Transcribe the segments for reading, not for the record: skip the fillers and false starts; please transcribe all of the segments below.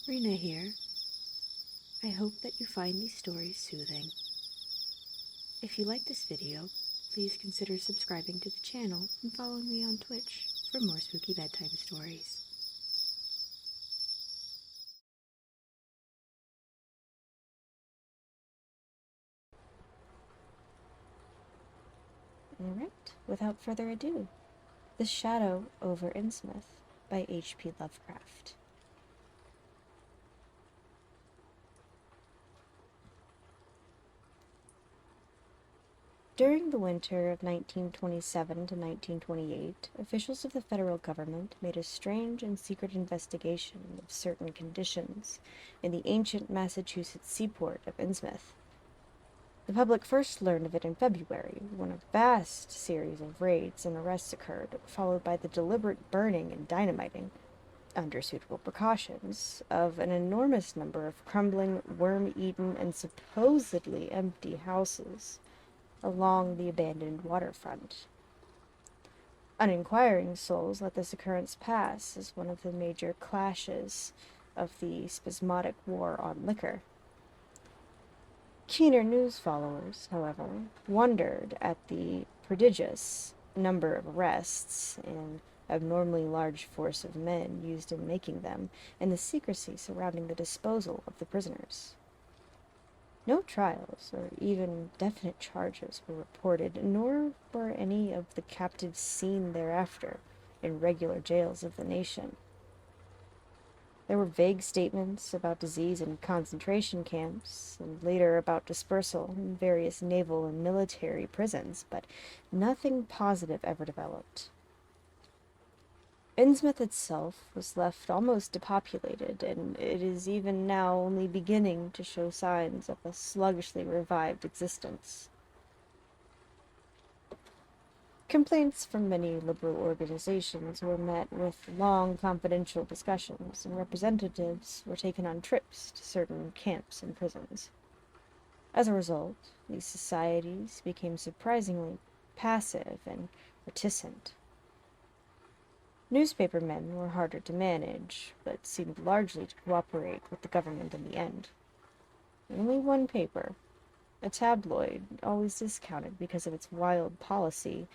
Rena here. I hope that you find these stories soothing. If you like this video, please consider subscribing to the channel and following me on Twitch for more spooky bedtime stories. Alright, without further ado, The Shadow Over Innsmouth by H.P. Lovecraft. During the winter of 1927 to 1928, officials of the federal government made a strange and secret investigation of certain conditions in the ancient Massachusetts seaport of Innsmouth. The public first learned of it in February, when a vast series of raids and arrests occurred, followed by the deliberate burning and dynamiting, under suitable precautions, of an enormous number of crumbling, worm-eaten, and supposedly empty houses along the abandoned waterfront. Uninquiring souls let this occurrence pass as one of the major clashes of the spasmodic war on liquor. Keener news followers, however, wondered at the prodigious number of arrests and abnormally large force of men used in making them, and the secrecy surrounding the disposal of the prisoners. No trials or even definite charges were reported, nor were any of the captives seen thereafter in regular jails of the nation. There were vague statements about disease in concentration camps, and later about dispersal in various naval and military prisons, but nothing positive ever developed. Innsmouth itself was left almost depopulated, and it is even now only beginning to show signs of a sluggishly revived existence. Complaints from many liberal organizations were met with long confidential discussions, and representatives were taken on trips to certain camps and prisons. As a result, these societies became surprisingly passive and reticent. Newspapermen were harder to manage, but seemed largely to cooperate with the government in the end. Only one paper, a tabloid always discounted because of its wild policy,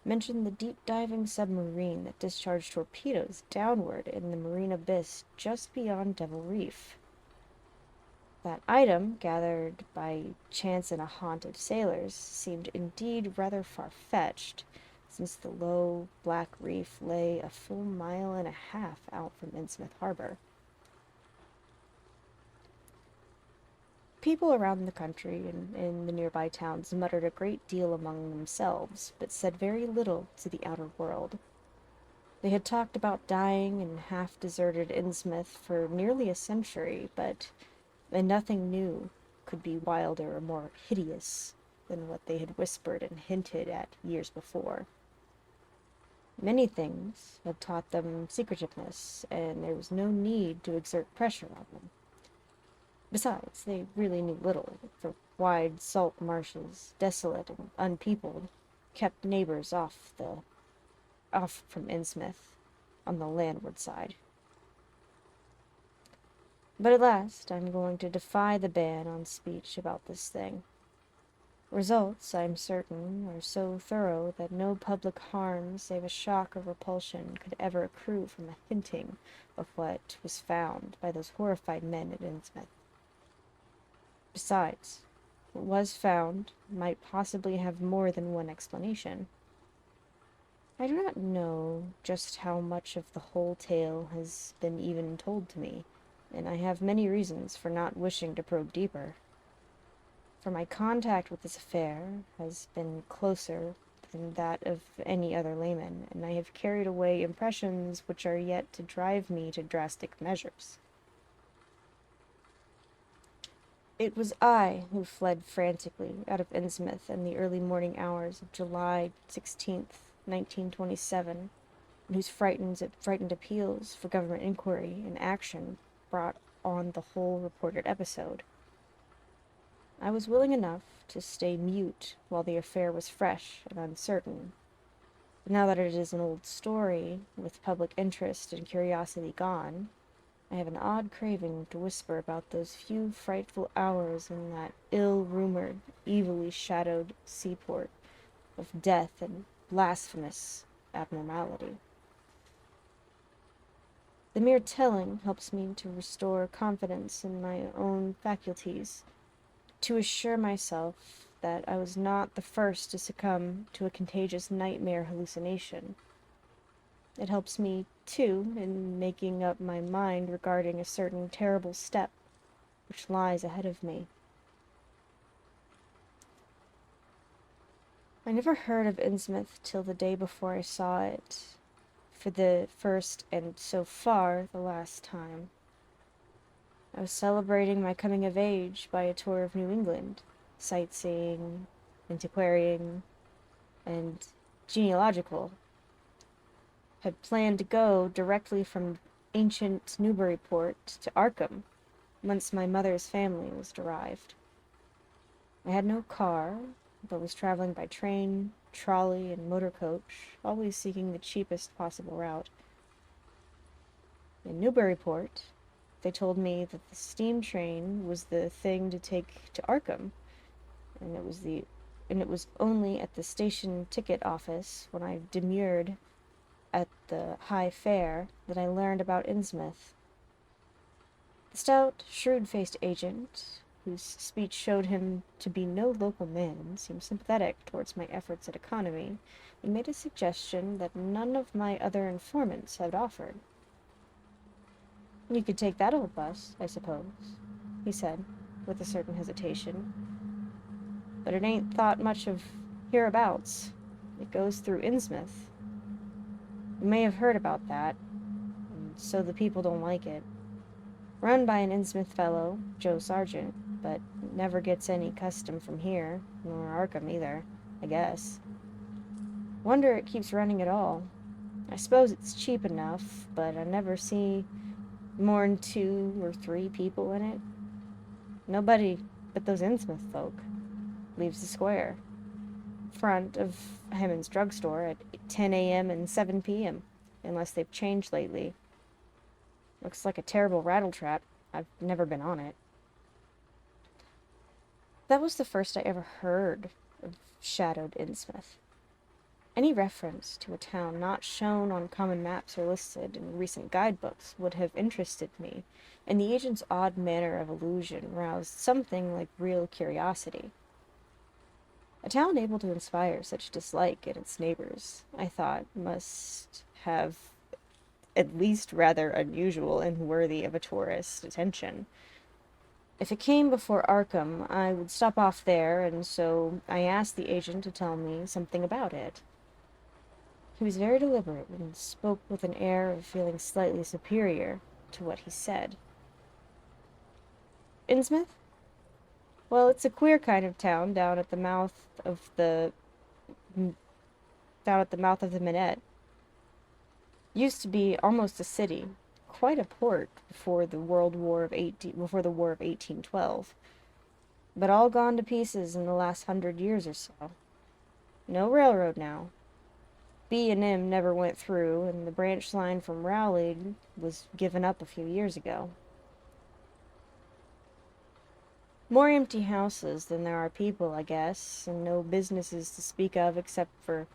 mentioned the deep-diving submarine that discharged torpedoes downward in the marine abyss just beyond Devil Reef. That item, gathered by chance in a haunt of sailors, seemed indeed rather far-fetched, since the low, black reef lay a full mile and a half out from Innsmouth Harbor. People around the country and in the nearby towns muttered a great deal among themselves, but said very little to the outer world. They had talked about dying in half-deserted Innsmouth for nearly a century, and nothing new could be wilder or more hideous than what they had whispered and hinted at years before. Many things had taught them secretiveness, and there was no need to exert pressure on them. Besides, they really knew little, for wide salt marshes, desolate and unpeopled, kept neighbors off from Innsmouth on the landward side. But at last I'm going to defy the ban on speech about this thing. Results, I'm certain, are so thorough that no public harm save a shock of repulsion could ever accrue from a hinting of what was found by those horrified men at Innsmouth. Besides, what was found might possibly have more than one explanation. I do not know just how much of the whole tale has been even told to me, and I have many reasons for not wishing to probe deeper. For my contact with this affair has been closer than that of any other layman, and I have carried away impressions which are yet to drive me to drastic measures. It was I who fled frantically out of Innsmouth in the early morning hours of July 16th, 1927, and whose frightened appeals for government inquiry and action brought on the whole reported episode. I was willing enough to stay mute while the affair was fresh and uncertain, but now that it is an old story, with public interest and curiosity gone, I have an odd craving to whisper about those few frightful hours in that ill-rumored, evilly shadowed seaport of death and blasphemous abnormality. The mere telling helps me to restore confidence in my own faculties, to assure myself that I was not the first to succumb to a contagious nightmare hallucination. It helps me, too, in making up my mind regarding a certain terrible step which lies ahead of me. I never heard of Innsmouth till the day before I saw it, for the first and so far the last time. I was celebrating my coming of age by a tour of New England, sightseeing, antiquarian, and genealogical. Had planned to go directly from ancient Newburyport to Arkham, whence my mother's family was derived. I had no car, but was traveling by train, trolley, and motor coach, always seeking the cheapest possible route. In Newburyport, they told me that the steam train was the thing to take to Arkham, and it was only at the station ticket office when I demurred at the high fare that I learned about Innsmouth. The stout, shrewd-faced agent, whose speech showed him to be no local man, seemed sympathetic towards my efforts at economy, and made a suggestion that none of my other informants had offered. "You could take that old bus, I suppose," he said, with a certain hesitation. "But it ain't thought much of hereabouts. It goes through Innsmouth. You may have heard about that, and so the people don't like it. Run by an Innsmouth fellow, Joe Sargent, but never gets any custom from here, nor Arkham either, I guess. Wonder it keeps running at all. I suppose it's cheap enough, but I never see more'n 2 or 3 people in it. Nobody but those Innsmouth folk. Leaves the square. Front of Hammond's drugstore at 10 a.m. and 7 p.m., unless they've changed lately. Looks like a terrible rattletrap. I've never been on it." That was the first I ever heard of shadowed Innsmouth. Any reference to a town not shown on common maps or listed in recent guidebooks would have interested me, and the agent's odd manner of allusion roused something like real curiosity. A town able to inspire such dislike in its neighbors, I thought, must have at least rather unusual and worthy of a tourist's attention. If it came before Arkham, I would stop off there, and so I asked the agent to tell me something about it. He was very deliberate and spoke with an air of feeling slightly superior to what he said. "Innsmouth? Well, it's a queer kind of town down at the mouth of the Minette. Used to be almost a city, quite a port before the War of 1812, but all gone to pieces in the last 100 years or so. No railroad now. B&M never went through, and the branch line from Rowley was given up a few years ago. More empty houses than there are people, I guess, and no businesses to speak of except for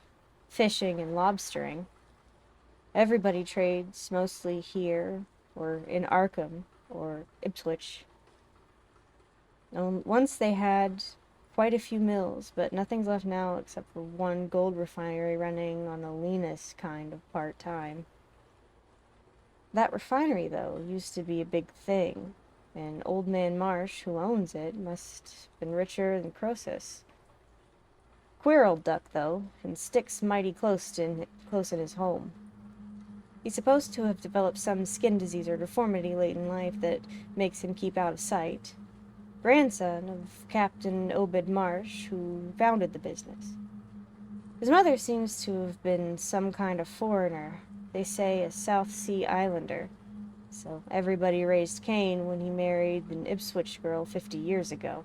fishing and lobstering. Everybody trades mostly here, or in Arkham, or Ipswich. Once they had quite a few mills, but nothing's left now except for one gold refinery running on the leanest kind of part-time. That refinery, though, used to be a big thing, and Old Man Marsh, who owns it, must have been richer than Croesus. Queer old duck, though, and sticks mighty close in his home. He's supposed to have developed some skin disease or deformity late in life that makes him keep out of sight. Grandson of Captain Obed Marsh, who founded the business. His mother seems to have been some kind of foreigner, they say a South Sea Islander, so everybody raised Cain when he married an Ipswich girl 50 years ago.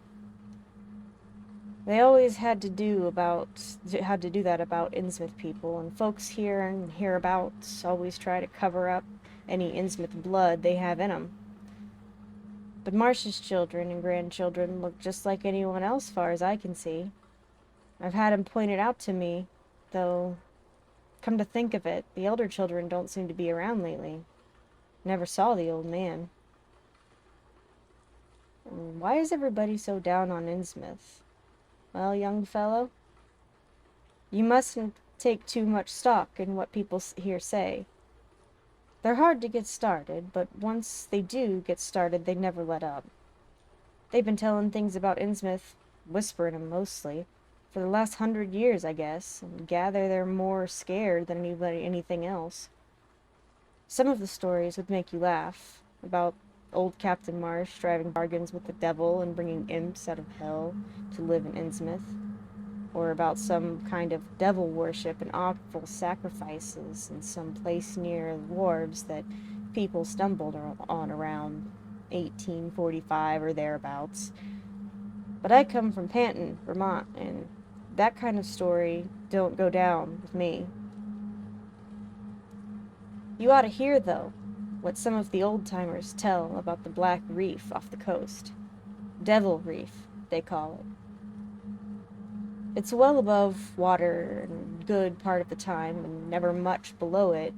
They always had to do that about Innsmouth people, and folks here and hereabouts always try to cover up any Innsmouth blood they have in 'em. But Marsh's children and grandchildren look just like anyone else, far as I can see. I've had 'em pointed out to me, though, come to think of it, the elder children don't seem to be around lately. Never saw the old man. And why is everybody so down on Innsmouth? Well, young fellow, you mustn't take too much stock in what people here say. They're hard to get started, but once they do get started, they never let up. They've been telling things about Innsmouth, whispering 'em mostly, for the last 100 years, I guess, and gather they're more scared than anything else. Some of the stories would make you laugh, about old Captain Marsh driving bargains with the devil and bringing imps out of hell to live in Innsmouth, or about some kind of devil worship and awful sacrifices in some place near the wharves that people stumbled on around 1845 or thereabouts. But I come from Panton, Vermont, and that kind of story don't go down with me. You ought to hear, though, what some of the old-timers tell about the Black Reef off the coast. Devil Reef, they call it. It's well above water and good part of the time, and never much below it,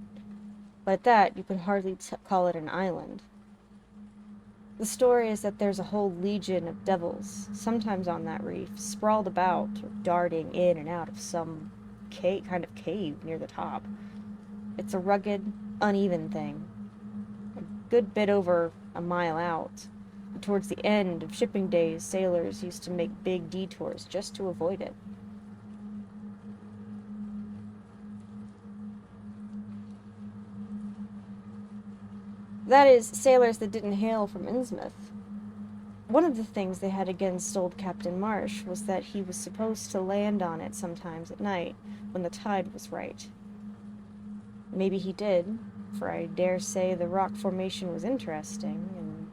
but at that you could hardly call it an island. The story is that there's a whole legion of devils, sometimes on that reef, sprawled about, or darting in and out of some kind of cave near the top. It's a rugged, uneven thing, a good bit over a mile out. But towards the end of shipping days, sailors used to make big detours just to avoid it. That is, sailors that didn't hail from Innsmouth. One of the things they had against old Captain Marsh was that he was supposed to land on it sometimes at night, when the tide was right. Maybe he did, for I dare say the rock formation was interesting, and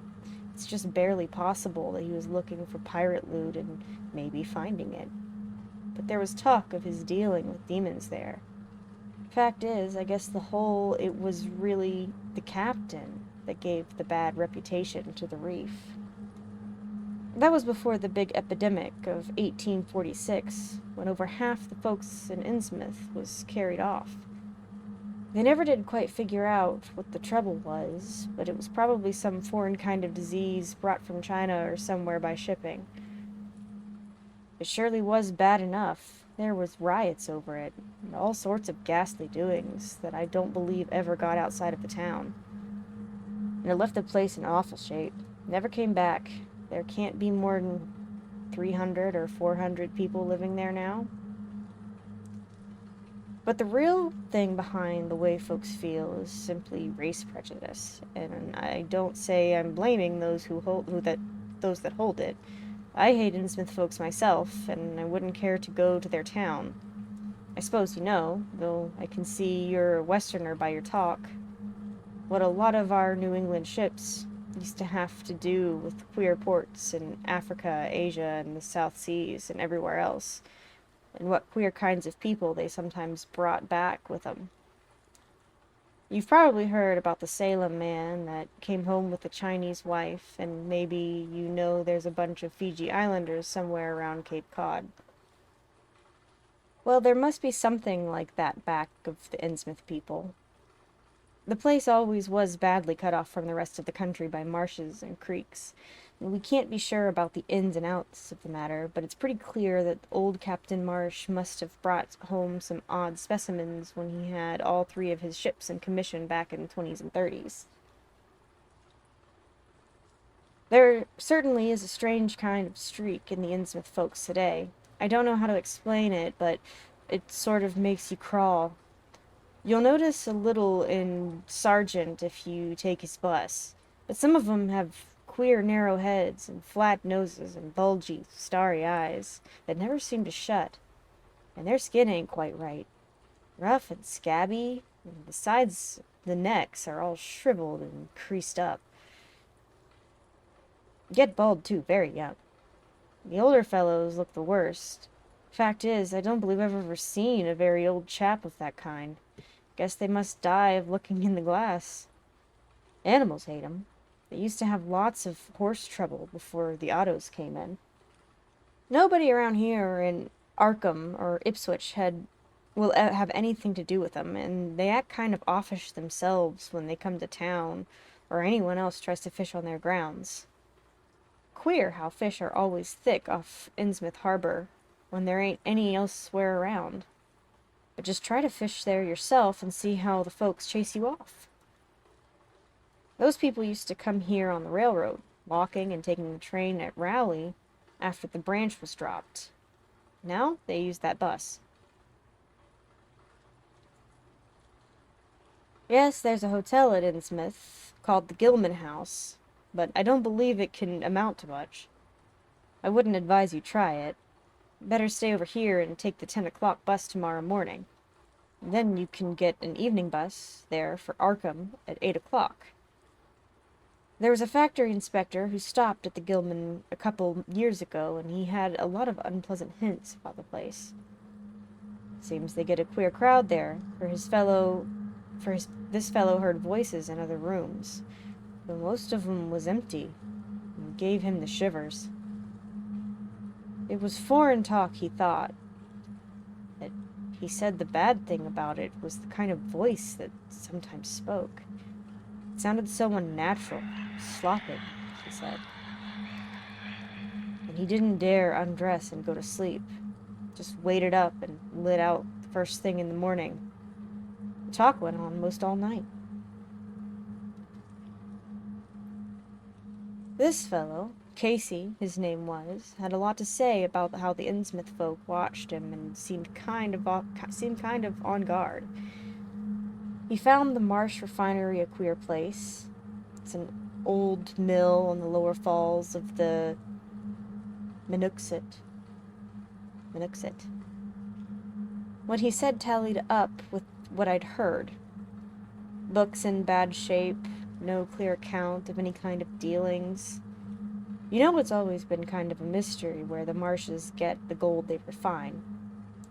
it's just barely possible that he was looking for pirate loot and maybe finding it. But there was talk of his dealing with demons there. Fact is, I guess it was really the captain that gave the bad reputation to the reef. That was before the big epidemic of 1846, when over half the folks in Innsmouth was carried off. They never did quite figure out what the trouble was, but it was probably some foreign kind of disease brought from China or somewhere by shipping. It surely was bad enough. There was riots over it, and all sorts of ghastly doings that I don't believe ever got outside of the town. And it left the place in awful shape. Never came back. There can't be more than 300 or 400 people living there now. But the real thing behind the way folks feel is simply race prejudice, and I don't say I'm blaming those that hold it. I hate Innsmouth folks myself, and I wouldn't care to go to their town. I suppose you know, though I can see you're a Westerner by your talk, what a lot of our New England ships used to have to do with queer ports in Africa, Asia, and the South Seas, and everywhere else, and what queer kinds of people they sometimes brought back with them. You've probably heard about the Salem man that came home with a Chinese wife, and maybe you know there's a bunch of Fiji Islanders somewhere around Cape Cod. Well, there must be something like that back of the Innsmouth people. The place always was badly cut off from the rest of the country by marshes and creeks. And we can't be sure about the ins and outs of the matter, but it's pretty clear that old Captain Marsh must have brought home some odd specimens when he had all 3 of his ships in commission back in the 20s and 30s. There certainly is a strange kind of streak in the Innsmouth folks today. I don't know how to explain it, but it sort of makes you crawl. You'll notice a little in Sargent if you take his bus, but some of them have queer narrow heads and flat noses and bulgy, starry eyes that never seem to shut, and their skin ain't quite right. Rough and scabby, and the sides, the necks are all shriveled and creased up. Get bald, too, very young. The older fellows look the worst. Fact is, I don't believe I've ever seen a very old chap of that kind. Guess they must die of looking in the glass. Animals hate 'em. They used to have lots of horse trouble before the autos came in. Nobody around here in Arkham or Ipswich will have anything to do with them, and they act kind of offish themselves when they come to town or anyone else tries to fish on their grounds. Queer how fish are always thick off Innsmouth Harbor when there ain't any elsewhere around. But just try to fish there yourself and see how the folks chase you off. Those people used to come here on the railroad, walking and taking the train at Rowley after the branch was dropped. Now they use that bus. Yes, there's a hotel at Innsmouth called the Gilman House, but I don't believe it can amount to much. I wouldn't advise you try it. Better stay over here and take the 10 o'clock bus tomorrow morning. Then you can get an evening bus there for Arkham at 8 o'clock. There was a factory inspector who stopped at the Gilman a couple years ago, and he had a lot of unpleasant hints about the place. Seems they get a queer crowd there, this fellow heard voices in other rooms, though most of them was empty, and gave him the shivers. It was foreign talk, he thought. But he said the bad thing about it was the kind of voice that sometimes spoke. It sounded so unnatural, sloppy, he said. And he didn't dare undress and go to sleep. Just waited up and lit out the first thing in the morning. The talk went on most all night. This fellow, Casey, his name was, had a lot to say about how the Innsmouth folk watched him and seemed kind of on guard. He found the Marsh refinery a queer place. It's an old mill on the lower falls of the Minuxet. What he said tallied up with what I'd heard. Books in bad shape, no clear account of any kind of dealings. You know, it's always been kind of a mystery where the Marshes get the gold they refine.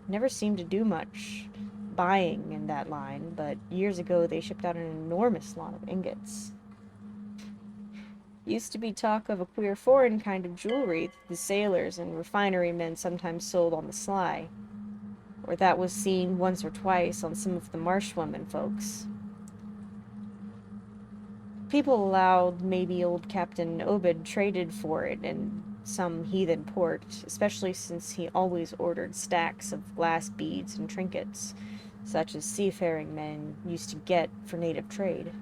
Never seemed to do much buying in that line, but years ago they shipped out an enormous lot of ingots. Used to be talk of a queer foreign kind of jewelry that the sailors and refinery men sometimes sold on the sly, or that was seen once or twice on some of the Marshwomen folks. People allowed maybe old Captain Obed traded for it in some heathen port, especially since he always ordered stacks of glass beads and trinkets, such as seafaring men used to get for native trade.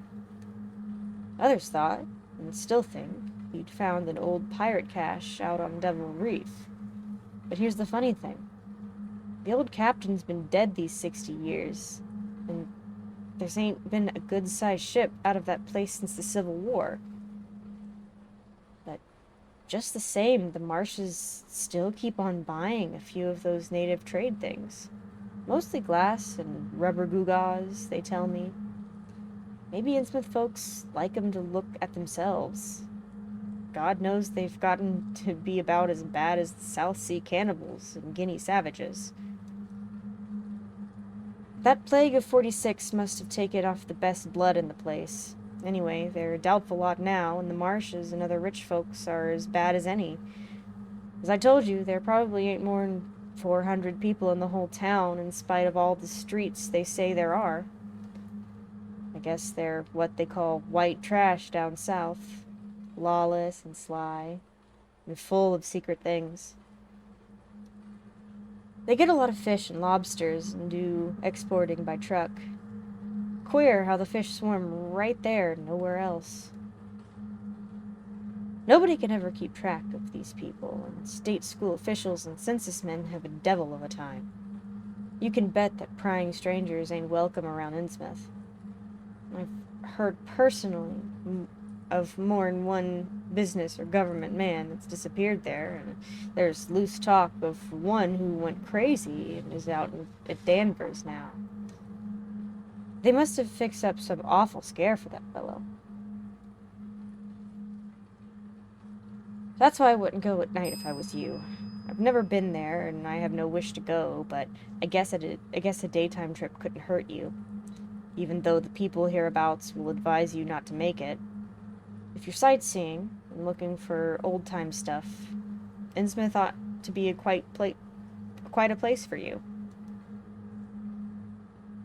Others thought, and still think, he'd found an old pirate cache out on Devil Reef. But here's the funny thing. The old captain's been dead these 60 years, and there's ain't been a good-sized ship out of that place since the Civil War. But just the same, the Marshes still keep on buying a few of those native trade things. Mostly glass and rubber gewgaws, they tell me. Maybe Innsmouth folks like 'em to look at themselves. God knows they've gotten to be about as bad as the South Sea cannibals and Guinea savages. That plague of 46 must have taken off the best blood in the place. Anyway, they're a doubtful lot now, and the Marshes and other rich folks are as bad as any. As I told you, there probably ain't more'n 400 people in the whole town, in spite of all the streets they say there are. I guess they're what they call white trash down south. Lawless and sly, and full of secret things. They get a lot of fish and lobsters and do exporting by truck. Queer how the fish swarm right there, nowhere else. Nobody can ever keep track of these people, and state school officials and census men have a devil of a time. You can bet that prying strangers ain't welcome around Innsmouth. I've heard personally of more'n one business or government man that's disappeared there, and there's loose talk of one who went crazy and is out at Danvers now. They must have fixed up some awful scare for that fellow. That's why I wouldn't go at night if I was you. I've never been there, and I have no wish to go, but I guess a daytime trip couldn't hurt you, even though the people hereabouts will advise you not to make it. If you're sightseeing and looking for old-time stuff, Innsmouth ought to be quite a place for you.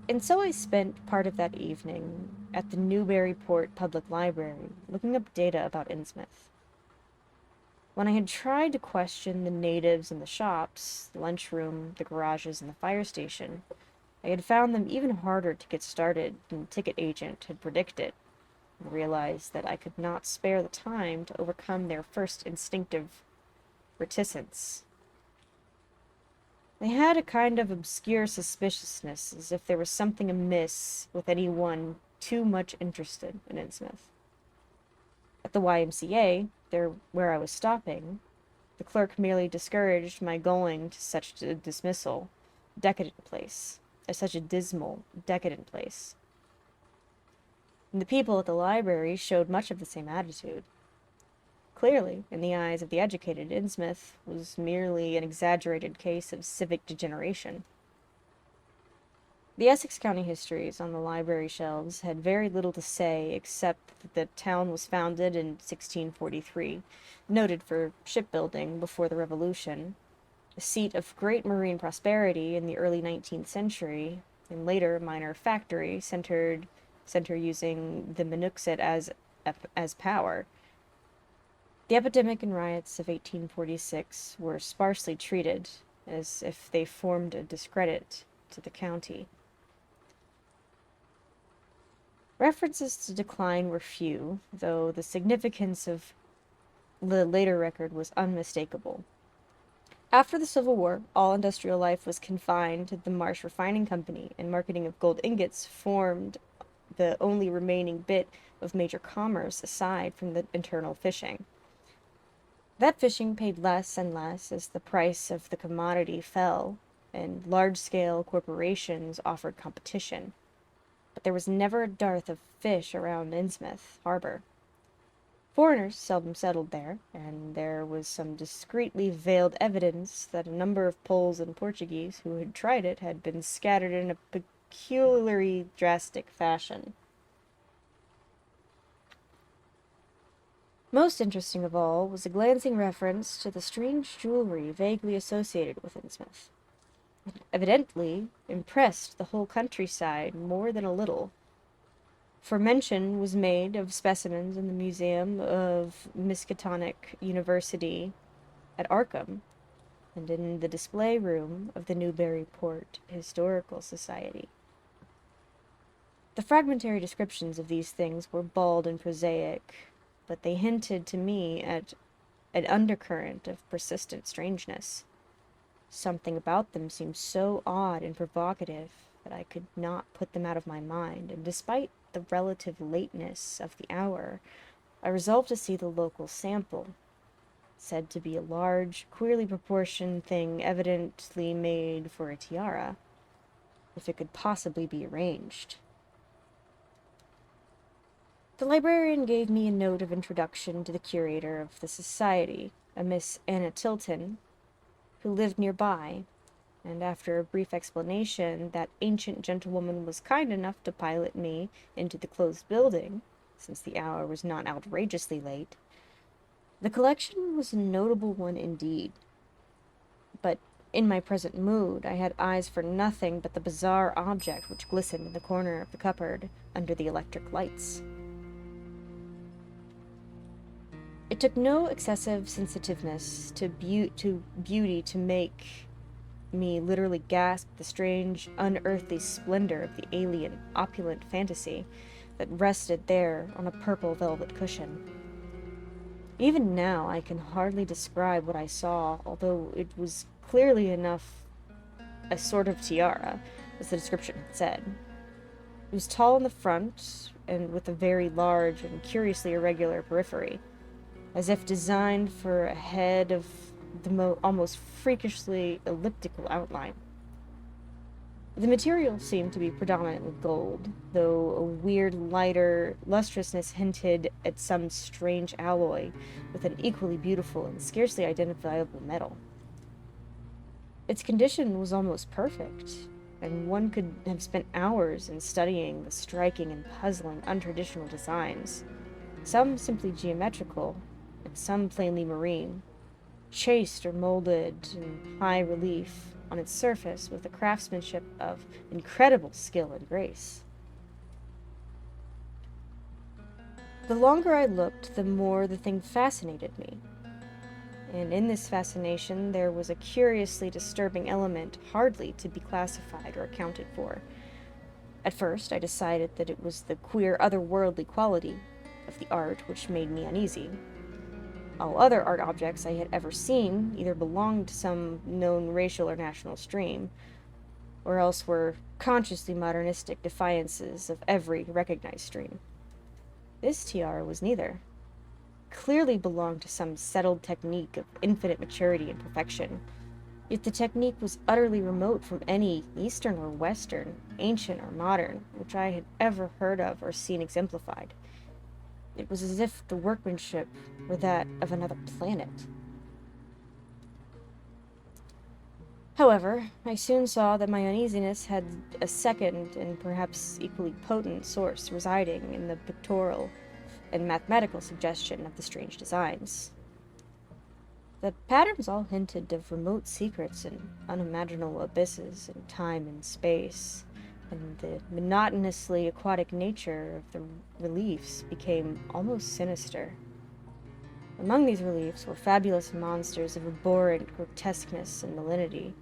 And so I spent part of that evening at the Newburyport Public Library looking up data about Innsmouth. When I had tried to question the natives in the shops, the lunchroom, the garages, and the fire station, I had found them even harder to get started than the ticket agent had predicted, and realized that I could not spare the time to overcome their first instinctive reticence. They had a kind of obscure suspiciousness, as if there was something amiss with anyone too much interested in Innsmouth. At the YMCA, there where I was stopping, the clerk merely discouraged my going to such a dismal, decadent place. And the people at the library showed much of the same attitude. Clearly, in the eyes of the educated, Innsmouth was merely an exaggerated case of civic degeneration. The Essex County histories on the library shelves had very little to say except that the town was founded in 1643, noted for shipbuilding before the Revolution, a seat of great marine prosperity in the early 19th century, and later a minor factory center using the Minuxet as power. The epidemic and riots of 1846 were sparsely treated, as if they formed a discredit to the county. References to decline were few, though the significance of the later record was unmistakable. After the Civil War, all industrial life was confined to the Marsh Refining Company, and marketing of gold ingots formed the only remaining bit of major commerce aside from the internal fishing. That fishing paid less and less as the price of the commodity fell, and large-scale corporations offered competition. But there was never a dearth of fish around Innsmouth harbor. Foreigners seldom settled there, and there was some discreetly veiled evidence that a number of Poles and Portuguese who had tried it had been scattered in a peculiarly drastic fashion. Most interesting of all was a glancing reference to the strange jewelry vaguely associated with Innsmouth. It evidently impressed the whole countryside more than a little, for mention was made of specimens in the Museum of Miskatonic University at Arkham, and in the display room of the Newburyport Historical Society. The fragmentary descriptions of these things were bald and prosaic, but they hinted to me at an undercurrent of persistent strangeness. Something about them seemed so odd and provocative that I could not put them out of my mind, and despite the relative lateness of the hour, I resolved to see the local sample, said to be a large, queerly proportioned thing evidently made for a tiara, if it could possibly be arranged. The librarian gave me a note of introduction to the curator of the society, a Miss Anna Tilton, who lived nearby, and after a brief explanation, that ancient gentlewoman was kind enough to pilot me into the closed building, since the hour was not outrageously late. The collection was a notable one indeed, but in my present mood I had eyes for nothing but the bizarre object which glistened in the corner of the cupboard under the electric lights. It took no excessive sensitiveness to beauty to make me literally gasp the strange, unearthly splendor of the alien, opulent fantasy that rested there on a purple velvet cushion. Even now I can hardly describe what I saw, although it was clearly enough a sort of tiara, as the description had said. It was tall in the front, and with a very large and curiously irregular periphery, as if designed for a head of the almost freakishly elliptical outline. The material seemed to be predominantly gold, though a weird lighter lustrousness hinted at some strange alloy with an equally beautiful and scarcely identifiable metal. Its condition was almost perfect, and one could have spent hours in studying the striking and puzzling untraditional designs. some simply geometrical, and some plainly marine, chased or molded in high relief on its surface with the craftsmanship of incredible skill and grace. The longer I looked, the more the thing fascinated me. And in this fascination, there was a curiously disturbing element hardly to be classified or accounted for. At first, I decided that it was the queer, otherworldly quality of the art which made me uneasy. All other art objects I had ever seen either belonged to some known racial or national stream, or else were consciously modernistic defiances of every recognized stream. This tiara was neither. Clearly belonged to some settled technique of infinite maturity and perfection, yet the technique was utterly remote from any Eastern or Western, ancient or modern, which I had ever heard of or seen exemplified. It was as if the workmanship were that of another planet. However, I soon saw that my uneasiness had a second and perhaps equally potent source residing in the pictorial and mathematical suggestion of the strange designs. The patterns all hinted of remote secrets and unimaginable abysses in time and space, and the monotonously aquatic nature of the reliefs became almost sinister. Among these reliefs were fabulous monsters of abhorrent grotesqueness and malignity,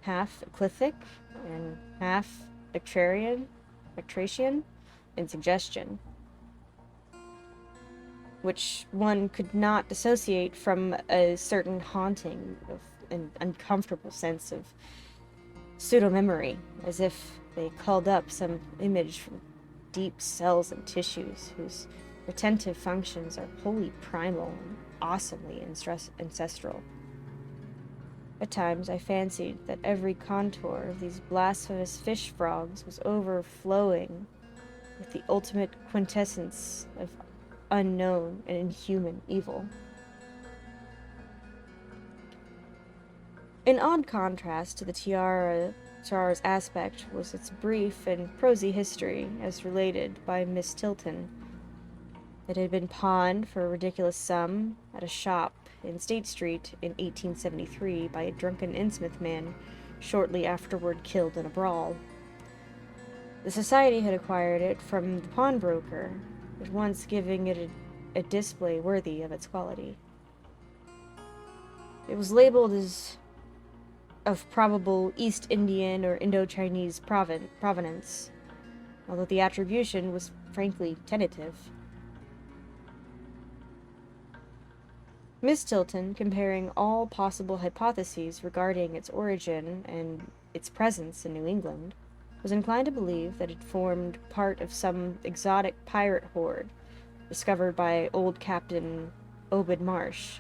half ecliptic and half Bactrian in suggestion, which one could not dissociate from a certain haunting of an uncomfortable sense of pseudo-memory, as if they called up some image from deep cells and tissues whose retentive functions are wholly primal and awesomely ancestral. At times I fancied that every contour of these blasphemous fish frogs was overflowing with the ultimate quintessence of unknown and inhuman evil. In odd contrast to the tiara's aspect was its brief and prosy history as related by Miss Tilton. It had been pawned for a ridiculous sum at a shop in State Street in 1873 by a drunken Innsmouth man, shortly afterward killed in a brawl. The society had acquired it from the pawnbroker, at once giving it a display worthy of its quality. It was labeled as of probable East Indian or Indo-Chinese provenance, although the attribution was frankly tentative. Miss Tilton, comparing all possible hypotheses regarding its origin and its presence in New England, was inclined to believe that it formed part of some exotic pirate horde discovered by old Captain Obed Marsh.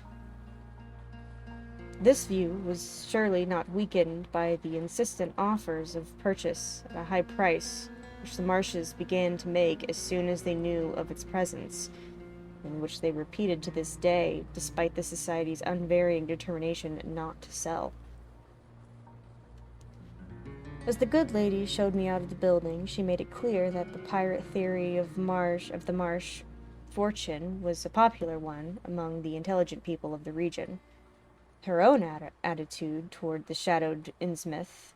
This view was surely not weakened by the insistent offers of purchase at a high price which the Marshes began to make as soon as they knew of its presence, and which they repeated to this day, despite the Society's unvarying determination not to sell. As the good lady showed me out of the building, she made it clear that the pirate theory of the Marsh fortune was a popular one among the intelligent people of the region. Her own attitude toward the shadowed Innsmouth,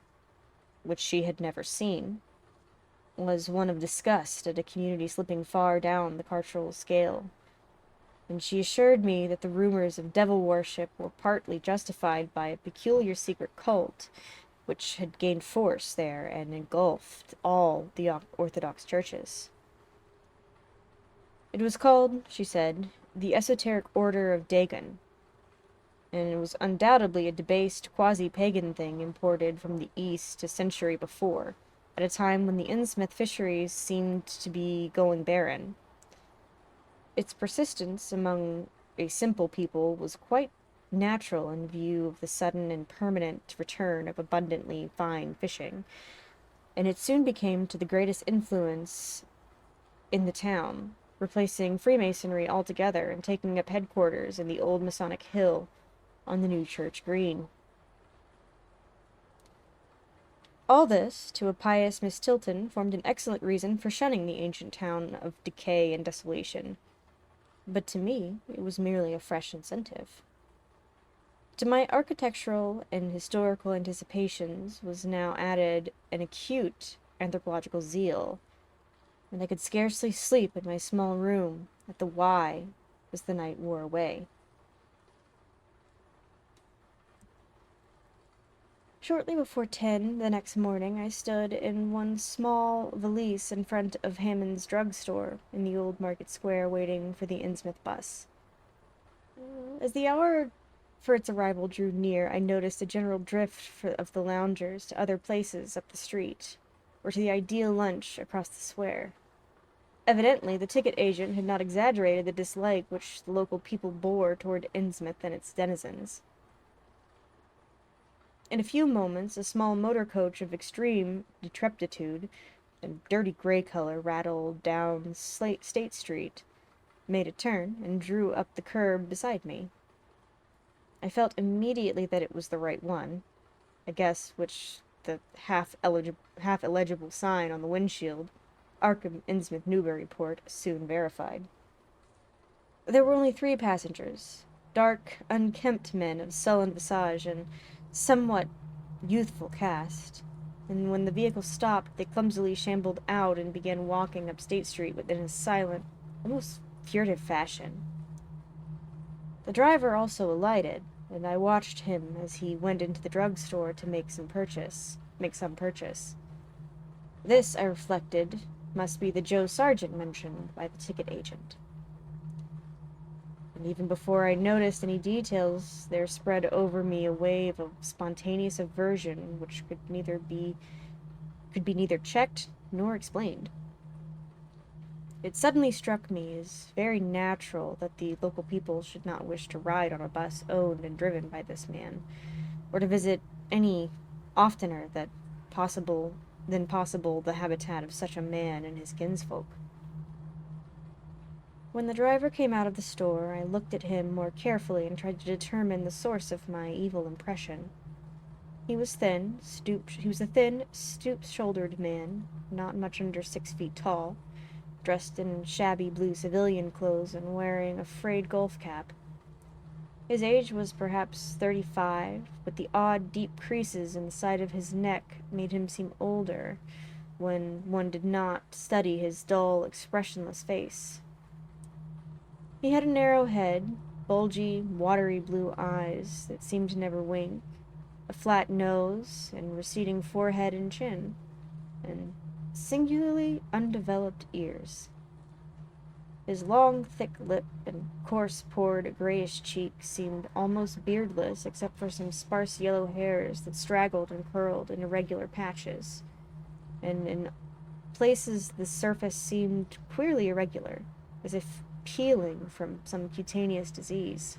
which she had never seen, was one of disgust at a community slipping far down the cultural scale, and she assured me that the rumors of devil worship were partly justified by a peculiar secret cult which had gained force there and engulfed all the Orthodox churches. It was called, she said, the Esoteric Order of Dagon, and it was undoubtedly a debased quasi-pagan thing imported from the East a century before, at a time when the Innsmouth fisheries seemed to be going barren. Its persistence among a simple people was quite natural in view of the sudden and permanent return of abundantly fine fishing, and it soon became to the greatest influence in the town, replacing Freemasonry altogether and taking up headquarters in the old Masonic Hill on the new church green. All this, to a pious Miss Tilton, formed an excellent reason for shunning the ancient town of decay and desolation, but to me it was merely a fresh incentive. To my architectural and historical anticipations was now added an acute anthropological zeal, and I could scarcely sleep in my small room at the Y as the night wore away. Shortly before 10 the next morning, I stood in one small valise in front of Hammond's drugstore in the old market square waiting for the Innsmouth bus. As the hour for its arrival drew near, I noticed a general drift of the loungers to other places up the street, or to the ideal lunch across the square. Evidently, the ticket agent had not exaggerated the dislike which the local people bore toward Innsmouth and its denizens. In a few moments, a small motor coach of extreme decrepitude and dirty gray color rattled down State Street, made a turn, and drew up the curb beside me. I felt immediately that it was the right one, a guess which the half-illegible sign on the windshield, Arkham Innsmouth Newburyport, soon verified. There were only 3 passengers, dark, unkempt men of sullen visage and somewhat youthful cast, and when the vehicle stopped, they clumsily shambled out and began walking up State Street within a silent, almost furtive fashion. The driver also alighted, and I watched him as he went into the drugstore to make some purchase. This, I reflected, must be the Joe Sargent mentioned by the ticket agent. And even before I noticed any details, there spread over me a wave of spontaneous aversion which could be neither checked nor explained. It suddenly struck me as very natural that the local people should not wish to ride on a bus owned and driven by this man, or to visit any oftener than possible the habitat of such a man and his kinsfolk. When the driver came out of the store, I looked at him more carefully and tried to determine the source of my evil impression. He was a thin, stoop-shouldered man, not much under 6 feet tall, dressed in shabby blue civilian clothes and wearing a frayed golf cap. His age was perhaps 35, but the odd, deep creases in the side of his neck made him seem older when one did not study his dull, expressionless face. He had a narrow head, bulgy, watery blue eyes that seemed to never wink, a flat nose and receding forehead and chin, and singularly undeveloped ears. His long, thick lip and coarse-pored, grayish cheek seemed almost beardless except for some sparse yellow hairs that straggled and curled in irregular patches, and in places the surface seemed queerly irregular, as if peeling from some cutaneous disease.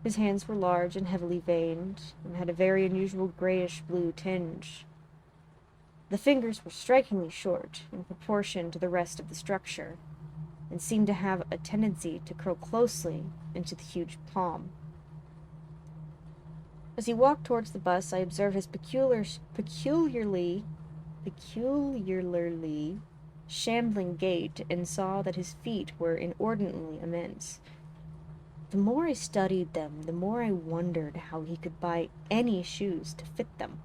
His hands were large and heavily veined, and had a very unusual grayish-blue tinge. The fingers were strikingly short in proportion to the rest of the structure, and seemed to have a tendency to curl closely into the huge palm. As he walked towards the bus, I observed his peculiarly shambling gait, and saw that his feet were inordinately immense. The more I studied them, the more I wondered how he could buy any shoes to fit them.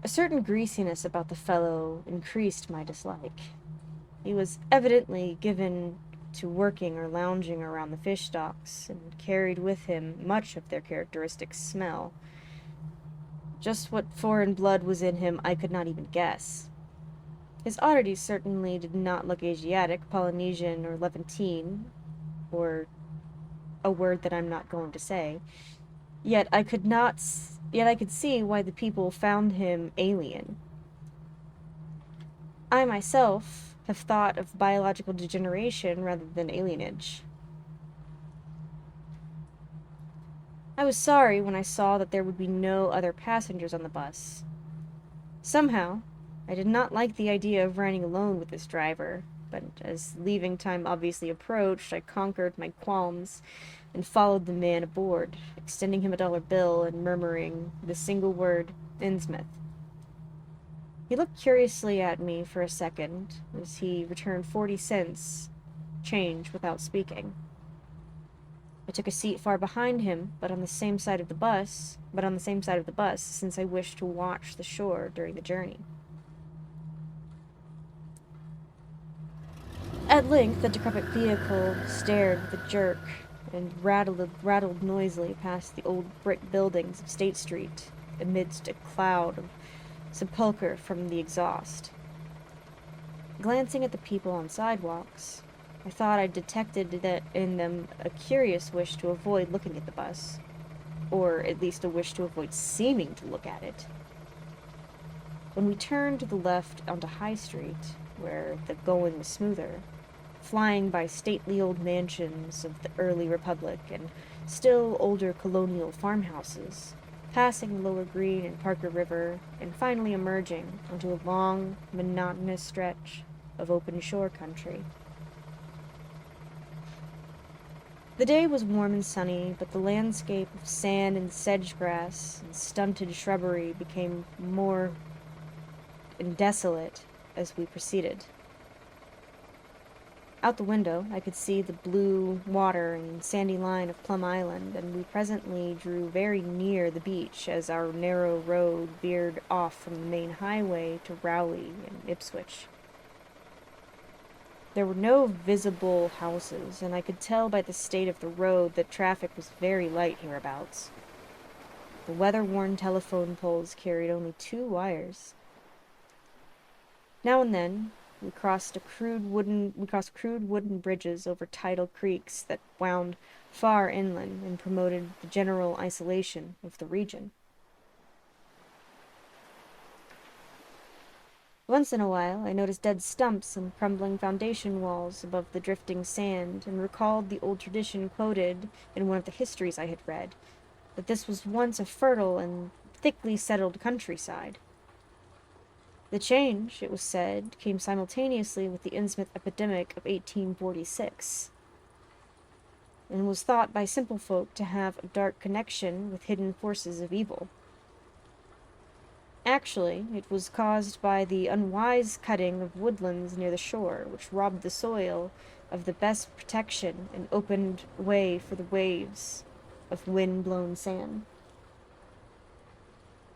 A certain greasiness about the fellow increased my dislike. He was evidently given to working or lounging around the fish stocks, and carried with him much of their characteristic smell. Just what foreign blood was in him I could not even guess. His oddities certainly did not look Asiatic, Polynesian, or Levantine, or a word that I'm not going to say. Yet I could see why the people found him alien. I myself have thought of biological degeneration rather than alienage. I was sorry when I saw that there would be no other passengers on the bus. Somehow, I did not like the idea of riding alone with this driver, but as leaving time obviously approached, I conquered my qualms and followed the man aboard, extending him a $1 bill and murmuring the single word, Innsmouth. He looked curiously at me for a second as he returned 40 cents change without speaking. I took a seat far behind him, but on the same side of the bus, since I wished to watch the shore during the journey. At length, the decrepit vehicle stared with a jerk and rattled noisily past the old brick buildings of State Street, amidst a cloud of sepulchre from the exhaust. Glancing at the people on sidewalks, I thought I detected that in them a curious wish to avoid looking at the bus, or at least a wish to avoid seeming to look at it. When we turned to the left onto High Street, where the going was smoother, flying by stately old mansions of the early Republic and still older colonial farmhouses, passing Lower Green and Parker River, and finally emerging onto a long, monotonous stretch of open shore country. The day was warm and sunny, but the landscape of sand and sedge-grass and stunted shrubbery became more desolate as we proceeded. Out the window, I could see the blue water and sandy line of Plum Island, and we presently drew very near the beach as our narrow road veered off from the main highway to Rowley and Ipswich. There were no visible houses, and I could tell by the state of the road that traffic was very light hereabouts. The weather-worn telephone poles carried only 2 wires. Now and then, we crossed crude wooden bridges over tidal creeks that wound far inland and promoted the general isolation of the region. Once in a while, I noticed dead stumps and crumbling foundation walls above the drifting sand, and recalled the old tradition quoted in one of the histories I had read, that this was once a fertile and thickly settled countryside. The change, it was said, came simultaneously with the Innsmouth epidemic of 1846, and was thought by simple folk to have a dark connection with hidden forces of evil. Actually, it was caused by the unwise cutting of woodlands near the shore, which robbed the soil of the best protection and opened way for the waves of wind-blown sand.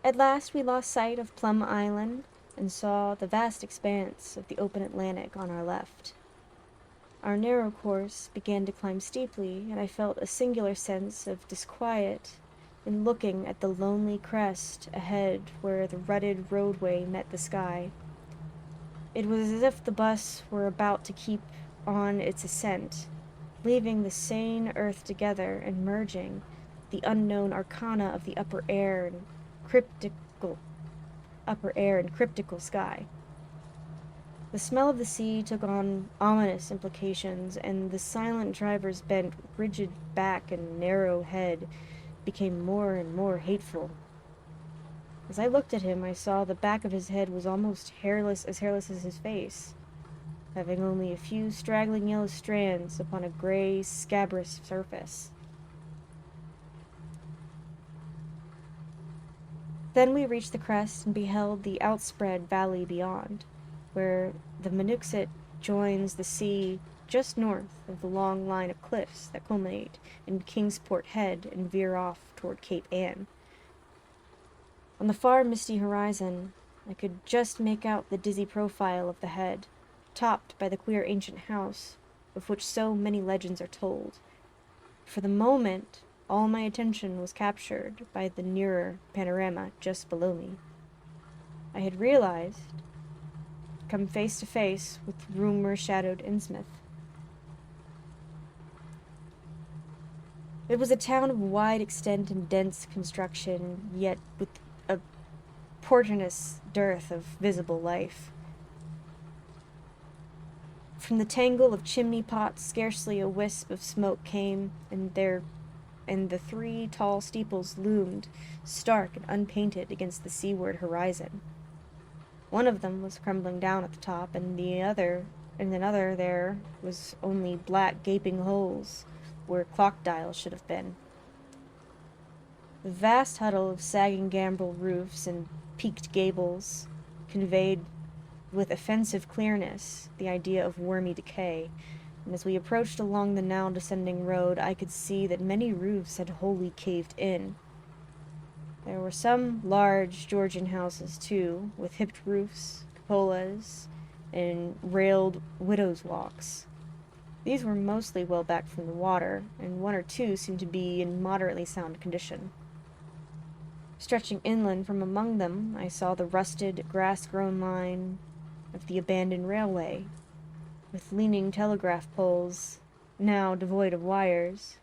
At last we lost sight of Plum Island and saw the vast expanse of the open Atlantic on our left. Our narrow course began to climb steeply, and I felt a singular sense of disquiet in looking at the lonely crest ahead where the rutted roadway met the sky. It was as if the bus were about to keep on its ascent, leaving the sane earth together and merging the unknown arcana of the upper air and cryptical sky. The smell of the sea took on ominous implications, and the silent driver's bent, rigid back and narrow head became more and more hateful. As I looked at him, I saw the back of his head was almost hairless as his face, having only a few straggling yellow strands upon a gray, scabrous surface. Then we reached the crest and beheld the outspread valley beyond, where the Manooksut joins the sea just north of the long line of cliffs that culminate in Kingsport Head and veer off toward Cape Ann. On the far misty horizon, I could just make out the dizzy profile of the head, topped by the queer ancient house of which so many legends are told. For the moment, all my attention was captured by the nearer panorama just below me. I had realized, come face to face with rumor-shadowed Innsmouth. It was a town of wide extent and dense construction, yet with a portentous dearth of visible life. From the tangle of chimney pots, scarcely a wisp of smoke came, and the 3 tall steeples loomed, stark and unpainted, against the seaward horizon. One of them was crumbling down at the top, and another there was only black gaping holes where clock dials should have been. The vast huddle of sagging gambrel roofs and peaked gables conveyed with offensive clearness the idea of wormy decay, and as we approached along the now descending road, I could see that many roofs had wholly caved in. There were some large Georgian houses, too, with hipped roofs, cupolas, and railed widows' walks. These were mostly well back from the water, and one or two seemed to be in moderately sound condition. Stretching inland from among them, I saw the rusted, grass-grown line of the abandoned railway, with leaning telegraph poles, now devoid of wires,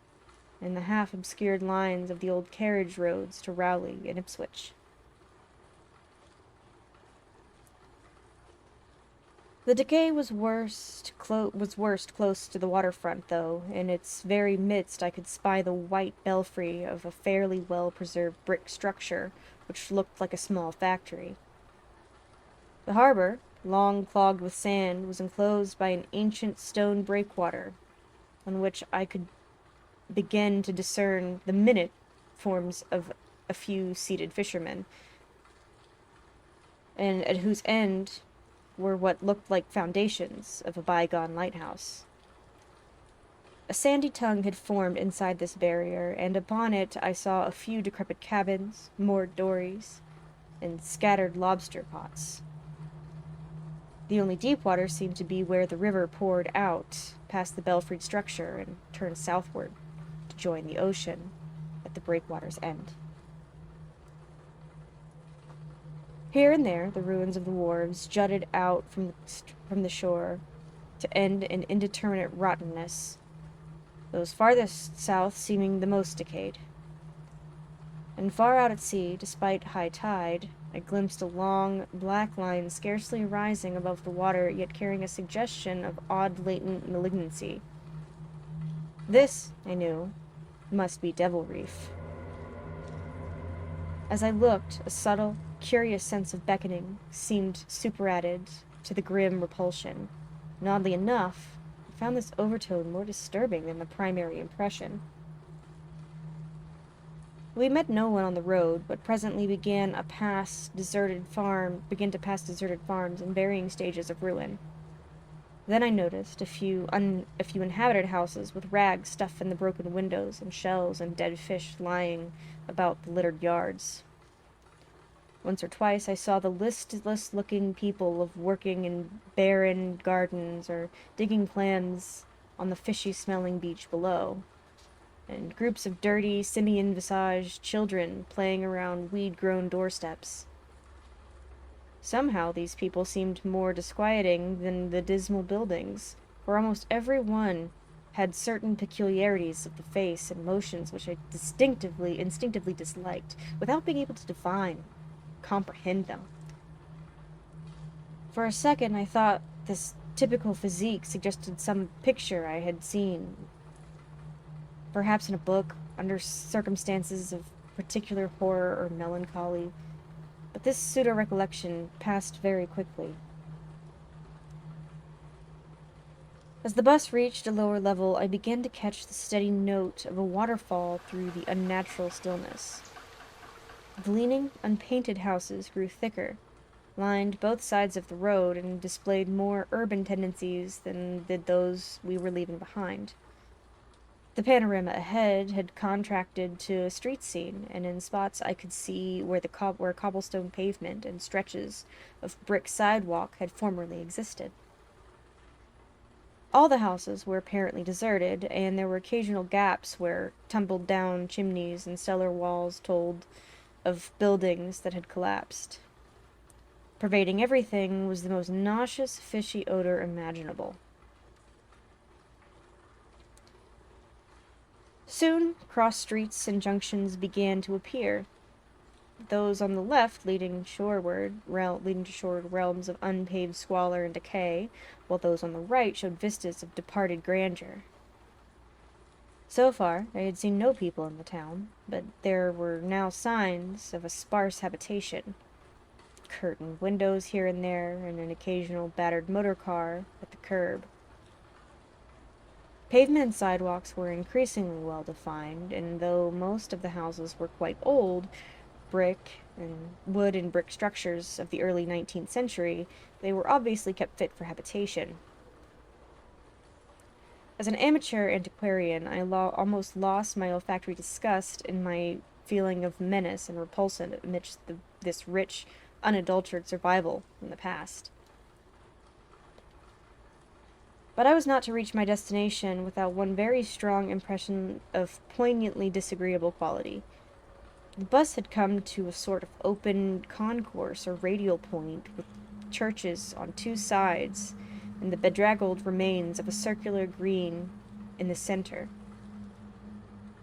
and the half-obscured lines of the old carriage roads to Rowley and Ipswich. The decay was worst close to the waterfront, though. In its very midst I could spy the white belfry of a fairly well-preserved brick structure, which looked like a small factory. The harbor, long clogged with sand, was enclosed by an ancient stone breakwater, on which I could begin to discern the minute forms of a few seated fishermen, and at whose end were what looked like foundations of a bygone lighthouse. A sandy tongue had formed inside this barrier, and upon it I saw a few decrepit cabins, moored dories, and scattered lobster pots. The only deep water seemed to be where the river poured out past the belfried structure and turned southward to join the ocean at the breakwater's end. Here and there, the ruins of the wharves jutted out from the shore to end in indeterminate rottenness, those farthest south seeming the most decayed. And far out at sea, despite high tide, I glimpsed a long, black line scarcely rising above the water, yet carrying a suggestion of odd latent malignancy. This, I knew, must be Devil Reef. As I looked, a subtle, curious sense of beckoning seemed superadded to the grim repulsion, and oddly enough, I found this overtone more disturbing than the primary impression. We met no one on the road, but presently began to pass deserted farms in varying stages of ruin. Then I noticed a few inhabited houses with rags stuffed in the broken windows and shells and dead fish lying about the littered yards. Once or twice I saw the listless-looking people of working in barren gardens or digging clams on the fishy-smelling beach below, and groups of dirty, simian-visaged children playing around weed-grown doorsteps. Somehow these people seemed more disquieting than the dismal buildings, for almost every one had certain peculiarities of the face and motions which I instinctively disliked, without being able to comprehend them. For a second I thought this typical physique suggested some picture I had seen, perhaps in a book, under circumstances of particular horror or melancholy, but this pseudo-recollection passed very quickly. As the bus reached a lower level, I began to catch the steady note of a waterfall through the unnatural stillness. The leaning, unpainted houses grew thicker, lined both sides of the road, and displayed more urban tendencies than did those we were leaving behind. The panorama ahead had contracted to a street scene, and in spots I could see where cobblestone pavement and stretches of brick sidewalk had formerly existed. All the houses were apparently deserted, and there were occasional gaps where tumbled-down chimneys and cellar walls told of buildings that had collapsed. Pervading everything was the most nauseous, fishy odor imaginable. Soon, cross streets and junctions began to appear. Those on the left leading to shoreward realms of unpaved squalor and decay, while those on the right showed vistas of departed grandeur. So far, I had seen no people in the town, but there were now signs of a sparse habitation. Curtained windows here and there, and an occasional battered motor car at the curb. Pavement and sidewalks were increasingly well defined, and though most of the houses were quite old, brick and wood and brick structures of the early 19th century, they were obviously kept fit for habitation. As an amateur antiquarian, I almost lost my olfactory disgust in my feeling of menace and repulsion amidst this rich, unadulterated survival in the past. But I was not to reach my destination without one very strong impression of poignantly disagreeable quality. The bus had come to a sort of open concourse or radial point with churches on two sides and the bedraggled remains of a circular green in the center.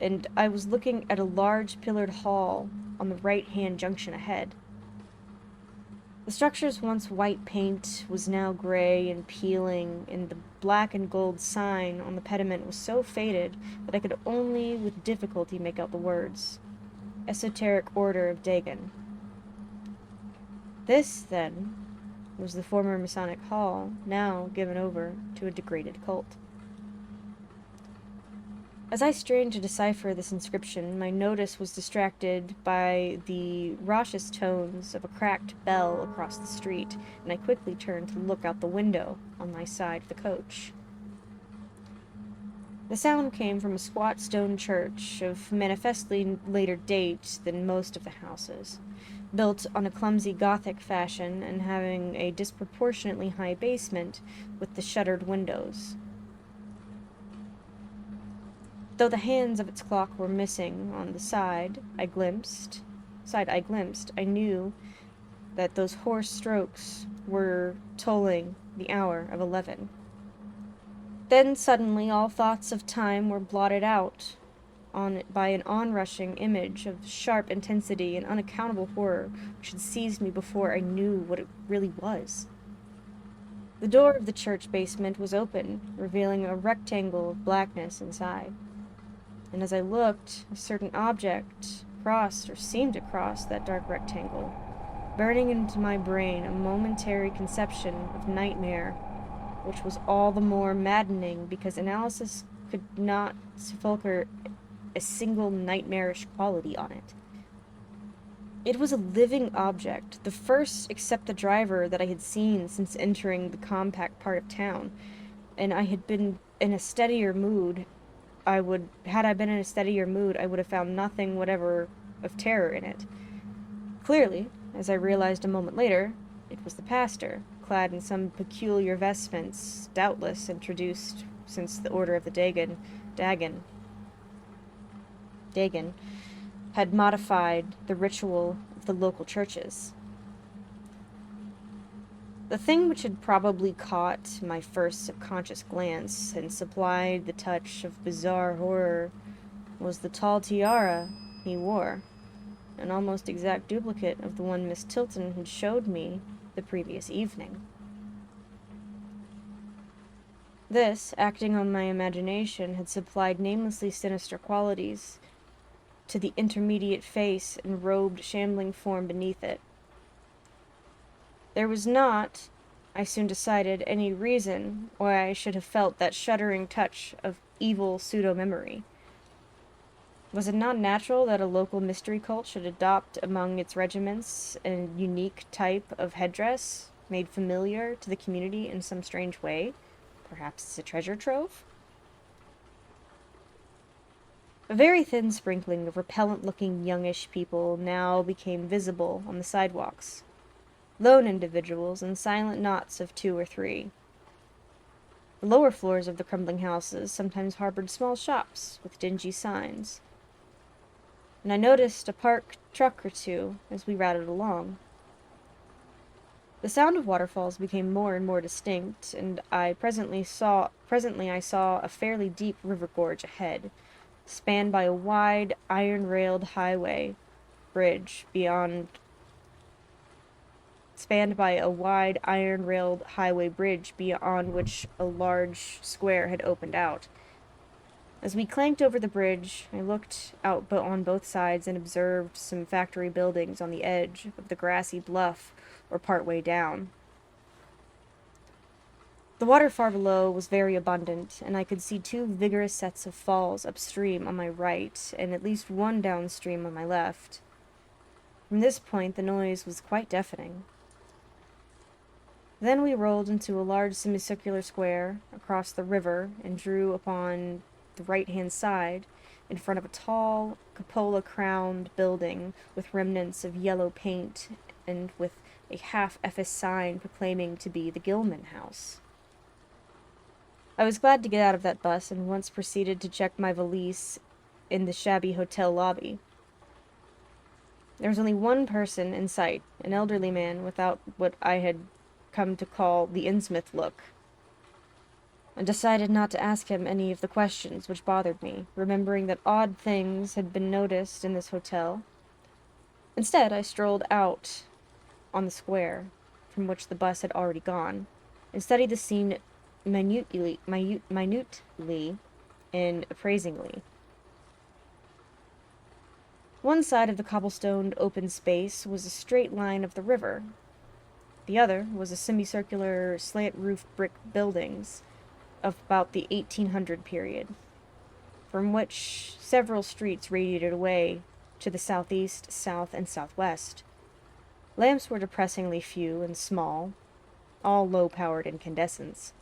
And I was looking at a large pillared hall on the right-hand junction ahead. The structure's once white paint was now gray and peeling, and the black and gold sign on the pediment was so faded that I could only with difficulty make out the words. Esoteric Order of Dagon. This, then, was the former Masonic Hall, now given over to a degraded cult. As I strained to decipher this inscription, my notice was distracted by the raucous tones of a cracked bell across the street, and I quickly turned to look out the window on my side of the coach. The sound came from a squat stone church of manifestly later date than most of the houses, built on a clumsy Gothic fashion and having a disproportionately high basement with the shuttered windows. Though the hands of its clock were missing on the side I glimpsed, I knew that those hoarse strokes were tolling the hour of 11. Then suddenly all thoughts of time were blotted out by an onrushing image of sharp intensity and unaccountable horror which had seized me before I knew what it really was. The door of the church basement was open, revealing a rectangle of blackness inside. And as I looked, a certain object crossed or seemed to cross that dark rectangle, burning into my brain a momentary conception of nightmare, which was all the more maddening because analysis could not sepulcher a single nightmarish quality on it. It was a living object, the first except the driver that I had seen since entering the compact part of town, and I had been in a steadier mood. I would have found nothing whatever of terror in it. Clearly, as I realized a moment later, it was the pastor, clad in some peculiar vestments, doubtless introduced since the Order of the Dagon had modified the ritual of the local churches. The thing which had probably caught my first subconscious glance and supplied the touch of bizarre horror was the tall tiara he wore, an almost exact duplicate of the one Miss Tilton had showed me the previous evening. This, acting on my imagination, had supplied namelessly sinister qualities to the intermediate face and robed, shambling form beneath it. There was not, I soon decided, any reason why I should have felt that shuddering touch of evil pseudo-memory. Was it not natural that a local mystery cult should adopt among its regiments a unique type of headdress, made familiar to the community in some strange way? Perhaps it's a treasure trove? A very thin sprinkling of repellent-looking youngish people now became visible on the sidewalks. Lone individuals and silent knots of 2 or 3. The lower floors of the crumbling houses sometimes harbored small shops with dingy signs, and I noticed a parked truck or two as we rattled along. The sound of waterfalls became more and more distinct, and presently I saw a fairly deep river gorge ahead, spanned by a wide iron-railed highway bridge beyond which a large square had opened out. As we clanked over the bridge, I looked out on both sides and observed some factory buildings on the edge of the grassy bluff or part way down. The water far below was very abundant, and I could see 2 vigorous sets of falls upstream on my right and at least one downstream on my left. From this point, the noise was quite deafening. Then we rolled into a large semicircular square across the river and drew upon the right-hand side in front of a tall, cupola-crowned building with remnants of yellow paint and with a half-effice sign proclaiming to be the Gilman House. I was glad to get out of that bus and once proceeded to check my valise in the shabby hotel lobby. There was only one person in sight, an elderly man without what I had come to call the Innsmouth look. I decided not to ask him any of the questions which bothered me, remembering that odd things had been noticed in this hotel. Instead, I strolled out on the square, from which the bus had already gone, and studied the scene minutely and appraisingly. One side of the cobblestoned open space was a straight line of the river. The other was a semicircular, slant-roofed brick buildings of about the 1800 period, from which several streets radiated away to the southeast, south, and southwest. Lamps were depressingly few and small, all low-powered incandescents,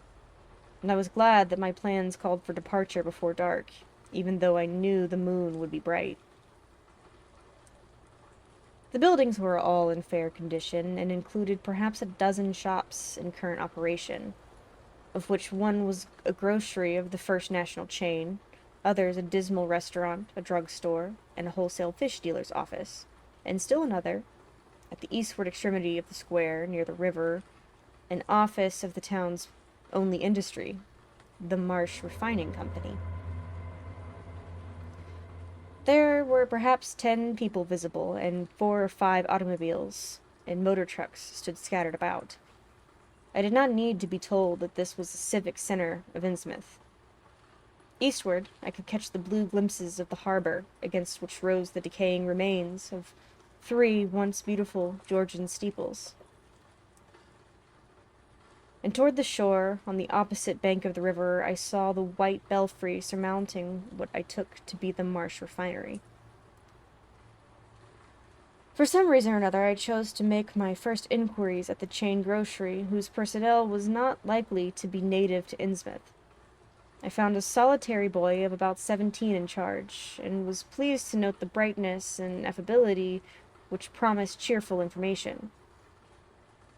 and I was glad that my plans called for departure before dark, even though I knew the moon would be bright. The buildings were all in fair condition, and included perhaps a dozen shops in current operation, of which one was a grocery of the First National chain, others a dismal restaurant, a drugstore, and a wholesale fish dealer's office, and still another, at the eastward extremity of the square, near the river, an office of the town's only industry, the Marsh Refining Company. There were perhaps 10 people visible, and 4 or 5 automobiles and motor trucks stood scattered about. I did not need to be told that this was the civic center of Innsmouth. Eastward, I could catch the blue glimpses of the harbor, against which rose the decaying remains of 3 once beautiful Georgian steeples. And toward the shore, on the opposite bank of the river, I saw the white belfry surmounting what I took to be the Marsh Refinery. For some reason or another, I chose to make my first inquiries at the chain grocery, whose personnel was not likely to be native to Innsmouth. I found a solitary boy of about 17 in charge, and was pleased to note the brightness and affability which promised cheerful information.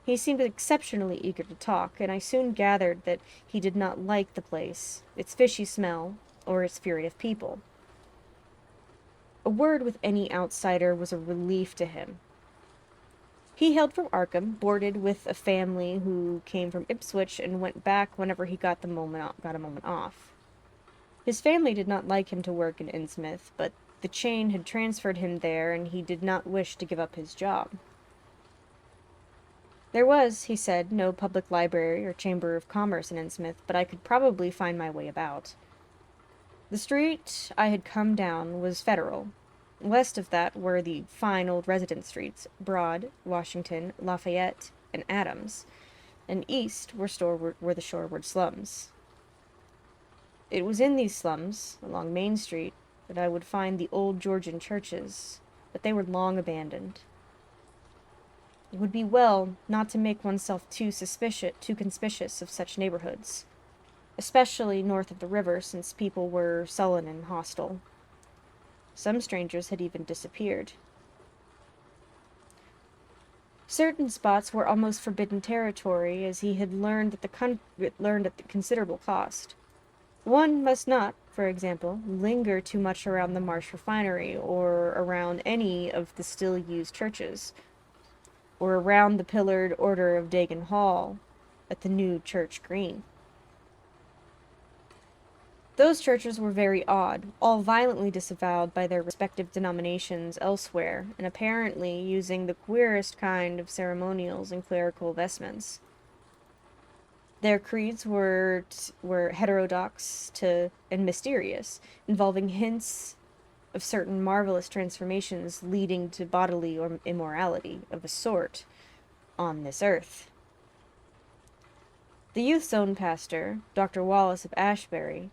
He seemed exceptionally eager to talk, and I soon gathered that he did not like the place, its fishy smell, or its fury of people. A word with any outsider was a relief to him. He hailed from Arkham, boarded with a family who came from Ipswich, and went back whenever he got a moment off. His family did not like him to work in Innsmouth, but the chain had transferred him there, and he did not wish to give up his job. There was, he said, no public library or chamber of commerce in Innsmouth, but I could probably find my way about. The street I had come down was Federal. West of that were the fine old residence streets, Broad, Washington, Lafayette, and Adams, and east were the shoreward slums. It was in these slums, along Main Street, that I would find the old Georgian churches, but they were long abandoned. It would be well not to make oneself too conspicuous of such neighborhoods, especially north of the river, since people were sullen and hostile. Some strangers had even disappeared. Certain spots were almost forbidden territory, as he had learned at the considerable cost. One must not, for example, linger too much around the Marsh Refinery, or around any of the still used churches, or around the pillared Order of Dagon Hall at the new church green. Those churches were very odd, all violently disavowed by their respective denominations elsewhere, and apparently using the queerest kind of ceremonials and clerical vestments. Their creeds were heterodox and mysterious, involving hints of certain marvelous transformations leading to bodily or immorality of a sort on this earth. The youth's own pastor, Dr. Wallace of Ashbury,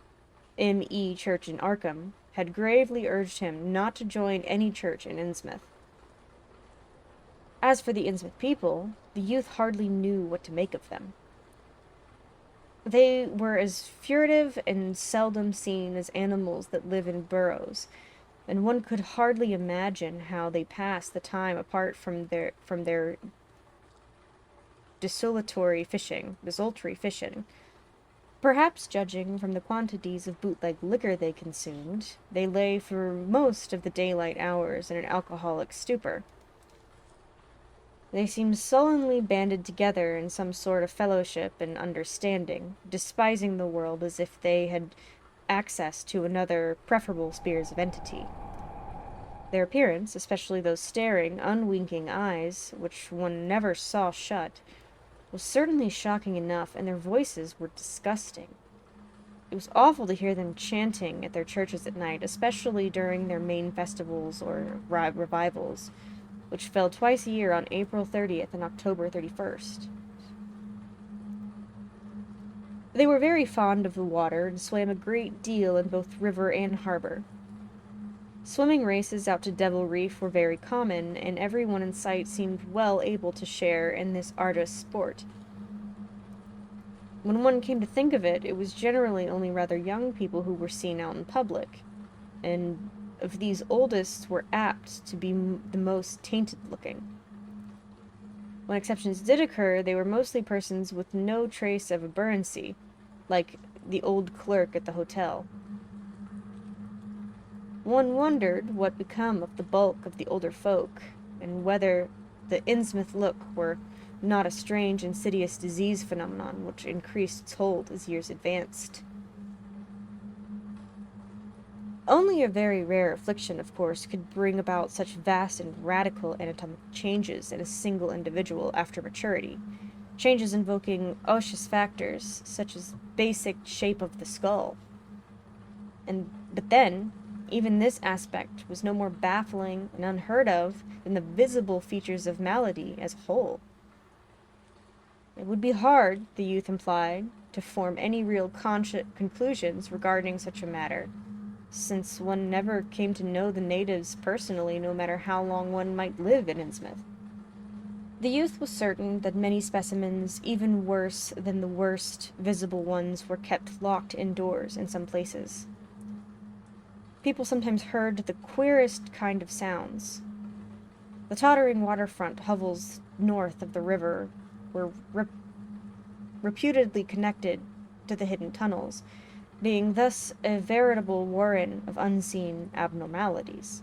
M.E. Church in Arkham, had gravely urged him not to join any church in Innsmouth. As for the Innsmouth people, the youth hardly knew what to make of them. They were as furtive and seldom seen as animals that live in burrows, and one could hardly imagine how they passed the time apart from their desultory fishing. Perhaps, judging from the quantities of bootleg liquor they consumed, they lay for most of the daylight hours in an alcoholic stupor. They seemed sullenly banded together in some sort of fellowship and understanding, despising the world as if they had access to another, preferable spheres of entity. Their appearance, especially those staring, unwinking eyes, which one never saw shut, was certainly shocking enough, and their voices were disgusting. It was awful to hear them chanting at their churches at night, especially during their main festivals or revivals, which fell twice a year on April 30th and October 31st. They were very fond of the water and swam a great deal in both river and harbor. Swimming races out to Devil Reef were very common, and everyone in sight seemed well able to share in this arduous sport. When one came to think of it, it was generally only rather young people who were seen out in public, and of these oldest were apt to be the most tainted-looking. When exceptions did occur, they were mostly persons with no trace of aberrancy, like the old clerk at the hotel. One wondered what become of the bulk of the older folk, and whether the Innsmouth look were not a strange, insidious disease phenomenon which increased its hold as years advanced. Only a very rare affliction, of course, could bring about such vast and radical anatomical changes in a single individual after maturity, changes invoking osseous factors, such as basic shape of the skull. But then, even this aspect was no more baffling and unheard of than the visible features of malady as a whole. It would be hard, the youth implied, to form any real conclusions regarding such a matter, since one never came to know the natives personally, no matter how long one might live in Innsmouth. The youth was certain that many specimens, even worse than the worst visible ones, were kept locked indoors in some places. People sometimes heard the queerest kind of sounds. The tottering waterfront hovels north of the river were reputedly connected to the hidden tunnels, being thus a veritable warren of unseen abnormalities.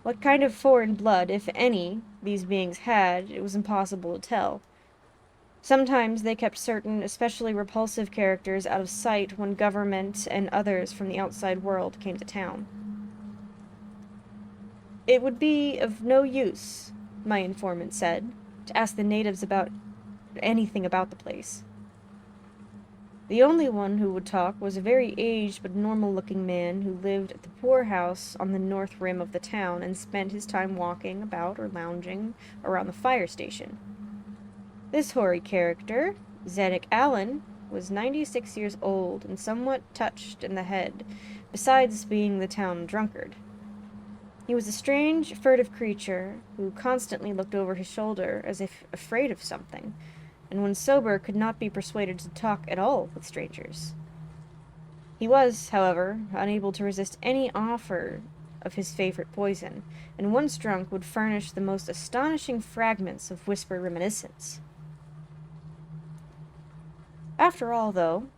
What kind of foreign blood, if any, these beings had, it was impossible to tell. Sometimes they kept certain, especially repulsive characters out of sight when government and others from the outside world came to town. It would be of no use, my informant said, to ask the natives about anything about the place. The only one who would talk was a very aged but normal-looking man who lived at the poor house on the north rim of the town and spent his time walking about or lounging around the fire station. This hoary character, Zedek Allen, was 96 years old and somewhat touched in the head, besides being the town drunkard. He was a strange, furtive creature who constantly looked over his shoulder as if afraid of something, and when sober could not be persuaded to talk at all with strangers. He was, however, unable to resist any offer of his favorite poison, and once drunk would furnish the most astonishing fragments of whispered reminiscence. After all, though,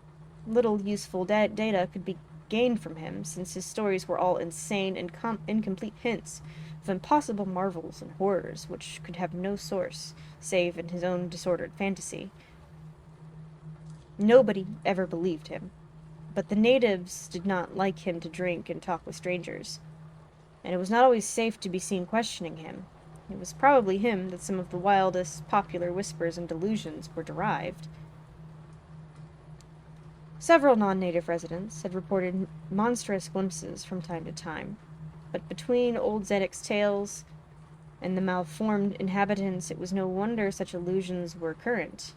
little useful data could be gained from him, since his stories were all insane and incomplete hints of impossible marvels and horrors which could have no source save in his own disordered fantasy. Nobody ever believed him, but the natives did not like him to drink and talk with strangers, and it was not always safe to be seen questioning him. It was probably him that some of the wildest popular whispers and delusions were derived. Several non-native residents had reported monstrous glimpses from time to time, but between old Zedek's tales and the malformed inhabitants, it was no wonder such illusions were current.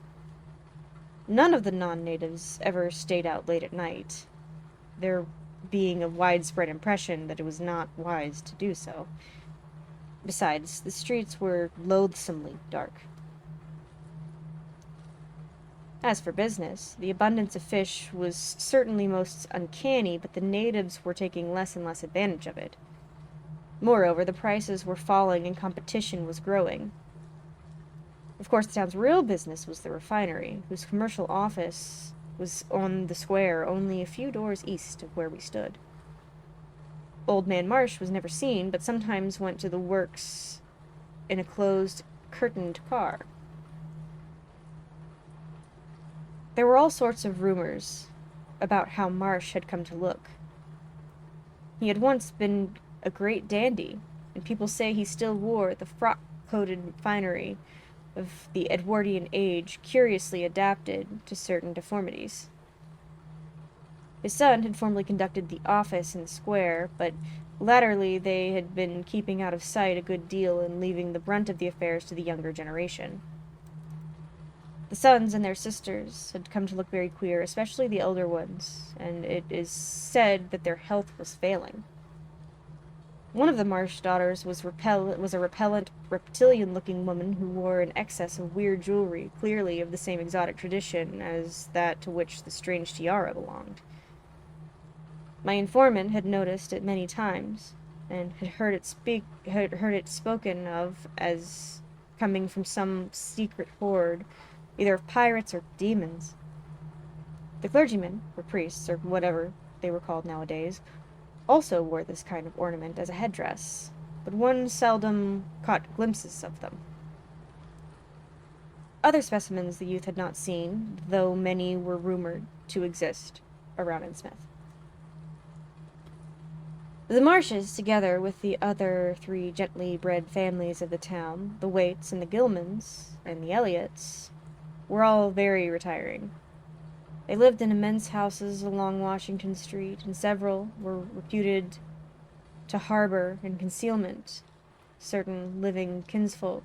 None of the non-natives ever stayed out late at night, there being a widespread impression that it was not wise to do so. Besides, the streets were loathsomely dark. As for business, the abundance of fish was certainly most uncanny, but the natives were taking less and less advantage of it. Moreover, the prices were falling and competition was growing. Of course, the town's real business was the refinery, whose commercial office was on the square only a few doors east of where we stood. Old Man Marsh was never seen, but sometimes went to the works in a closed, curtained car. There were all sorts of rumors about how Marsh had come to look. He had once been a great dandy, and people say he still wore the frock-coated finery of the Edwardian age, curiously adapted to certain deformities. His son had formerly conducted the office in the square, but latterly they had been keeping out of sight a good deal and leaving the brunt of the affairs to the younger generation. The sons and their sisters had come to look very queer, especially the elder ones, and it is said that their health was failing. One of the Marsh daughters was a repellent, reptilian-looking woman who wore an excess of weird jewelry, clearly of the same exotic tradition as that to which the strange tiara belonged. My informant had noticed it many times, and had heard it spoken of as coming from some secret horde, either of pirates or demons. The clergymen, or priests, or whatever they were called nowadays, also wore this kind of ornament as a headdress, but one seldom caught glimpses of them. Other specimens the youth had not seen, though many were rumored to exist around Innsmouth. The Marshes, together with the other 3 gently bred families of the town, the Waits and the Gilmans, and the Elliots, were all very retiring. They lived in immense houses along Washington Street, and several were reputed to harbor in concealment certain living kinsfolk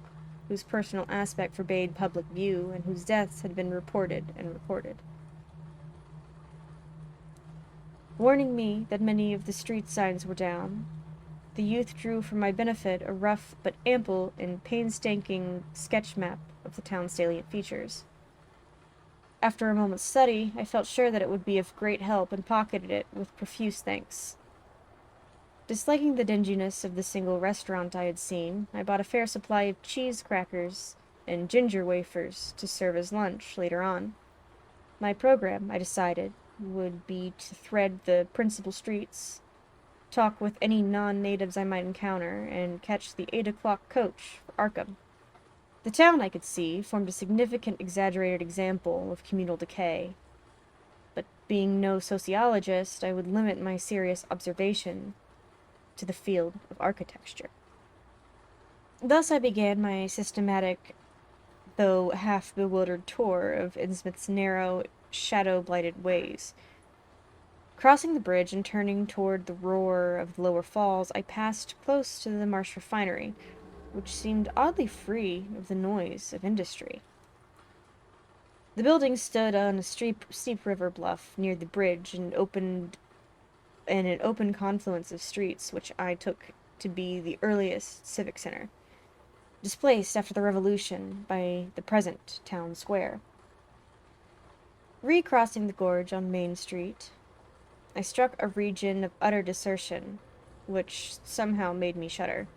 whose personal aspect forbade public view, and whose deaths had been reported and recorded. Warning me that many of the street signs were down, the youth drew for my benefit a rough but ample and painstaking sketch map of the town's salient features. After a moment's study, I felt sure that it would be of great help, and pocketed it with profuse thanks. Disliking the dinginess of the single restaurant I had seen, I bought a fair supply of cheese crackers and ginger wafers to serve as lunch later on. My program, I decided, would be to thread the principal streets, talk with any non-natives I might encounter, and catch the 8 o'clock coach for Arkham. The town, I could see, formed a significant exaggerated example of communal decay, but being no sociologist, I would limit my serious observation to the field of architecture. Thus I began my systematic, though half-bewildered tour of Innsmouth's narrow, shadow-blighted ways. Crossing the bridge and turning toward the roar of the lower falls, I passed close to the Marsh refinery, which seemed oddly free of the noise of industry. The building stood on a steep river bluff near the bridge and opened in an open confluence of streets which I took to be the earliest civic center, displaced after the Revolution by the present town square. Recrossing the gorge on Main Street, I struck a region of utter desertion, which somehow made me shudder.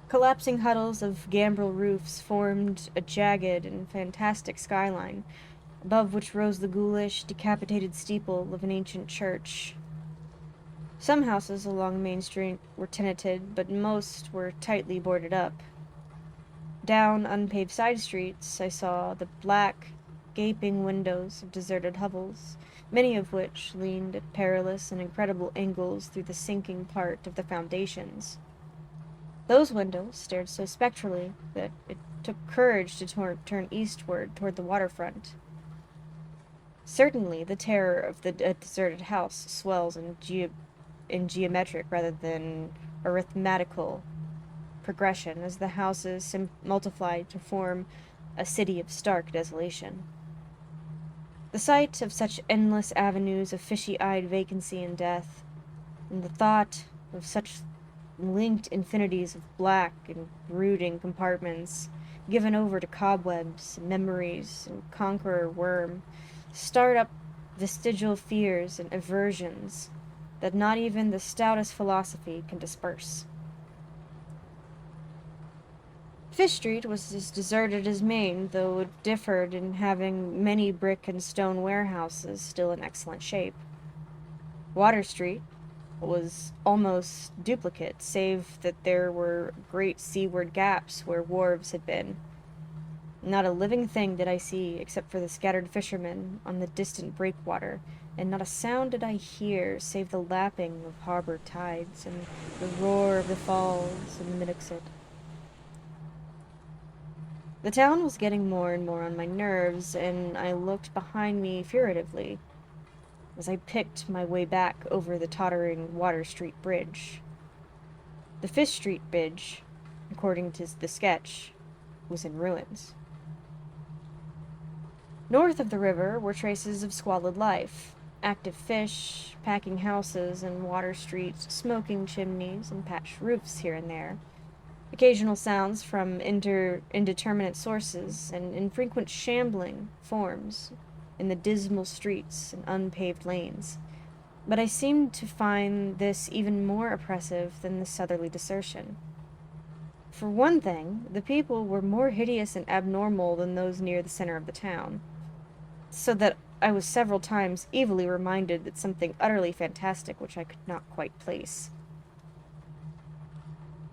Collapsing huddles of gambrel roofs formed a jagged and fantastic skyline, above which rose the ghoulish, decapitated steeple of an ancient church. Some houses along Main Street were tenanted, but most were tightly boarded up. Down unpaved side streets, I saw the black, gaping windows of deserted hovels, many of which leaned at perilous and incredible angles through the sinking part of the foundations. Those windows stared so spectrally that it took courage to turn eastward toward the waterfront. Certainly, the terror of the deserted house swells in geometric rather than arithmetical progression as the houses multiplied to form a city of stark desolation. The sight of such endless avenues of fishy-eyed vacancy and death, and the thought of such linked infinities of black and brooding compartments, given over to cobwebs, and memories, and conqueror worm, start up vestigial fears and aversions that not even the stoutest philosophy can disperse. Fish Street was as deserted as Maine, though it differed in having many brick and stone warehouses still in excellent shape. Water Street was almost duplicate, save that there were great seaward gaps where wharves had been. Not a living thing did I see except for the scattered fishermen on the distant breakwater, and not a sound did I hear save the lapping of harbor tides and the roar of the falls in the Minnexit. The town was getting more and more on my nerves, and I looked behind me furtively as I picked my way back over the tottering Water Street Bridge. The Fish Street Bridge, according to the sketch, was in ruins. North of the river were traces of squalid life. Active fish, packing houses, and Water Street's smoking chimneys and patched roofs here and there. Occasional sounds from indeterminate sources, and infrequent shambling forms in the dismal streets and unpaved lanes. But I seemed to find this even more oppressive than the southerly desertion. For one thing, the people were more hideous and abnormal than those near the center of the town, so that I was several times evilly reminded that something utterly fantastic which I could not quite place.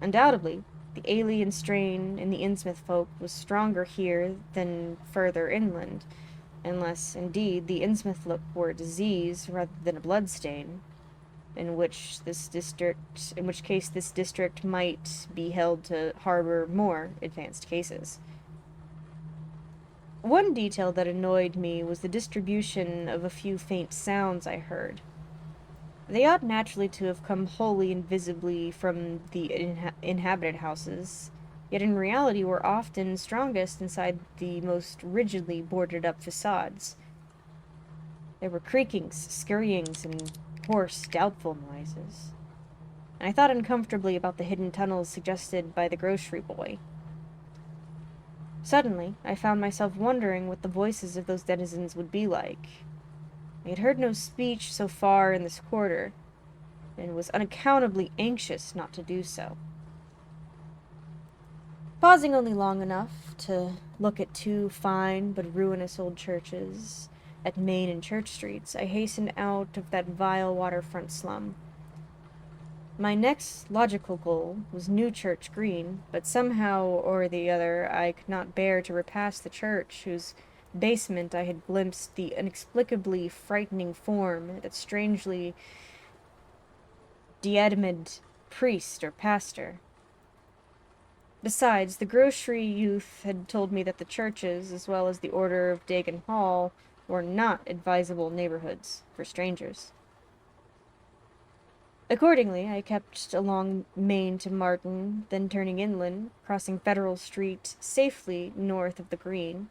Undoubtedly, the alien strain in the Innsmouth folk was stronger here than further inland, unless, indeed, the Innsmouth folk were a disease rather than a bloodstain, in which case this district might be held to harbor more advanced cases. One detail that annoyed me was the distribution of a few faint sounds I heard. They ought naturally to have come wholly and visibly from the inhabited houses, yet in reality were often strongest inside the most rigidly boarded-up facades. There were creakings, scurryings, and hoarse, doubtful noises. And I thought uncomfortably about the hidden tunnels suggested by the grocery boy. Suddenly, I found myself wondering what the voices of those denizens would be like. I had heard no speech so far in this quarter, and was unaccountably anxious not to do so. Pausing only long enough to look at two fine but ruinous old churches at Main and Church Streets, I hastened out of that vile waterfront slum. My next logical goal was New Church Green, but somehow or the other I could not bear to repass the church whose basement I had glimpsed the inexplicably frightening form that strangely diademed priest or pastor. Besides, the grocery youth had told me that the churches, as well as the Order of Dagon Hall, were not advisable neighborhoods for strangers. Accordingly, I kept along Main to Martin, then turning inland, crossing Federal Street safely north of the Green,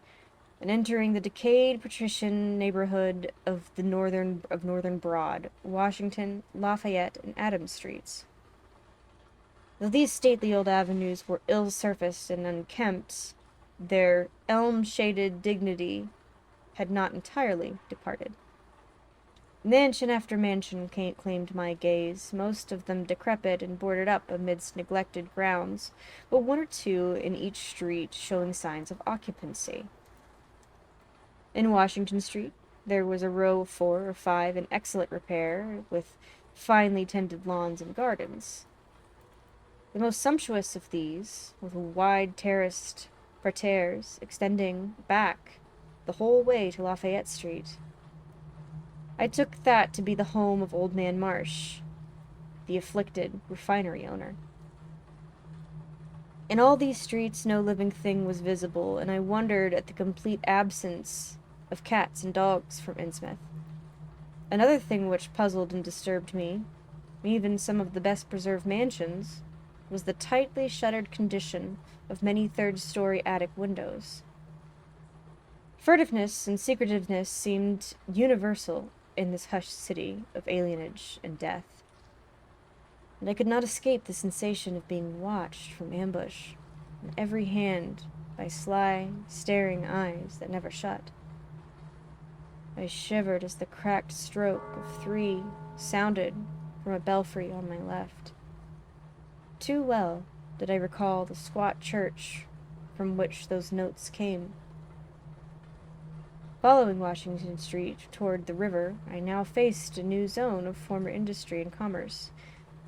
and entering the decayed patrician neighborhood of Northern Broad, Washington, Lafayette, and Adams Streets. Though these stately old avenues were ill-surfaced and unkempt, their elm-shaded dignity had not entirely departed. Mansion after mansion claimed my gaze, most of them decrepit and boarded up amidst neglected grounds, but one or two in each street showing signs of occupancy. In Washington Street, there was a row of 4 or 5 in excellent repair, with finely tended lawns and gardens. The most sumptuous of these, with wide terraced parterres extending back the whole way to Lafayette Street. I took that to be the home of Old Man Marsh, the afflicted refinery owner. In all these streets no living thing was visible, and I wondered at the complete absence of cats and dogs from Innsmouth. Another thing which puzzled and disturbed me, even some of the best preserved mansions, was the tightly shuttered condition of many third-story attic windows. Furtiveness and secretiveness seemed universal in this hushed city of alienage and death. and I could not escape the sensation of being watched from ambush, on every hand, by sly, staring eyes that never shut. I shivered as the cracked stroke of 3 sounded from a belfry on my left. Too well did I recall the squat church from which those notes came. Following Washington Street toward the river, I now faced a new zone of former industry and commerce,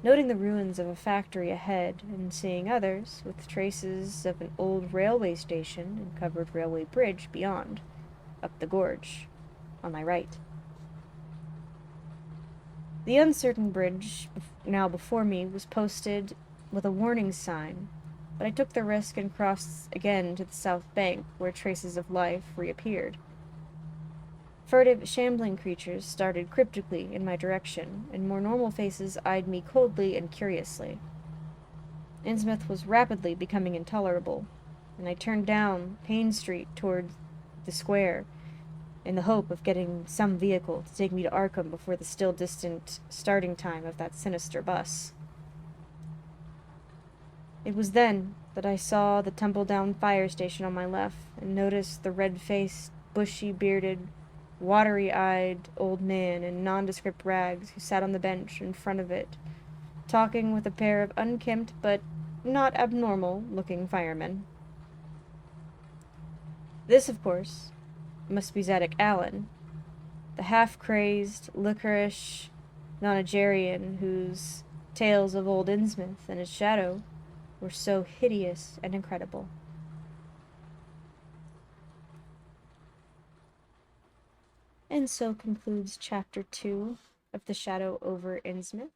noting the ruins of a factory ahead and seeing others with traces of an old railway station and covered railway bridge beyond, up the gorge, on my right. The uncertain bridge now before me was posted with a warning sign, but I took the risk and crossed again to the south bank, where traces of life reappeared. Furtive, shambling creatures started cryptically in my direction, and more normal faces eyed me coldly and curiously. Innsmouth was rapidly becoming intolerable, and I turned down Payne Street toward the square, in the hope of getting some vehicle to take me to Arkham before the still distant starting time of that sinister bus. It was then that I saw the tumble-down fire station on my left, and noticed the red-faced, bushy-bearded, watery-eyed old man in nondescript rags who sat on the bench in front of it, talking with a pair of unkempt but not abnormal-looking firemen. This, of course, must be Zadoc Allen, the half-crazed, liquorish nonagerian whose tales of old Innsmouth and its shadow were so hideous and incredible. And so concludes Chapter 2 of The Shadow Over Innsmouth.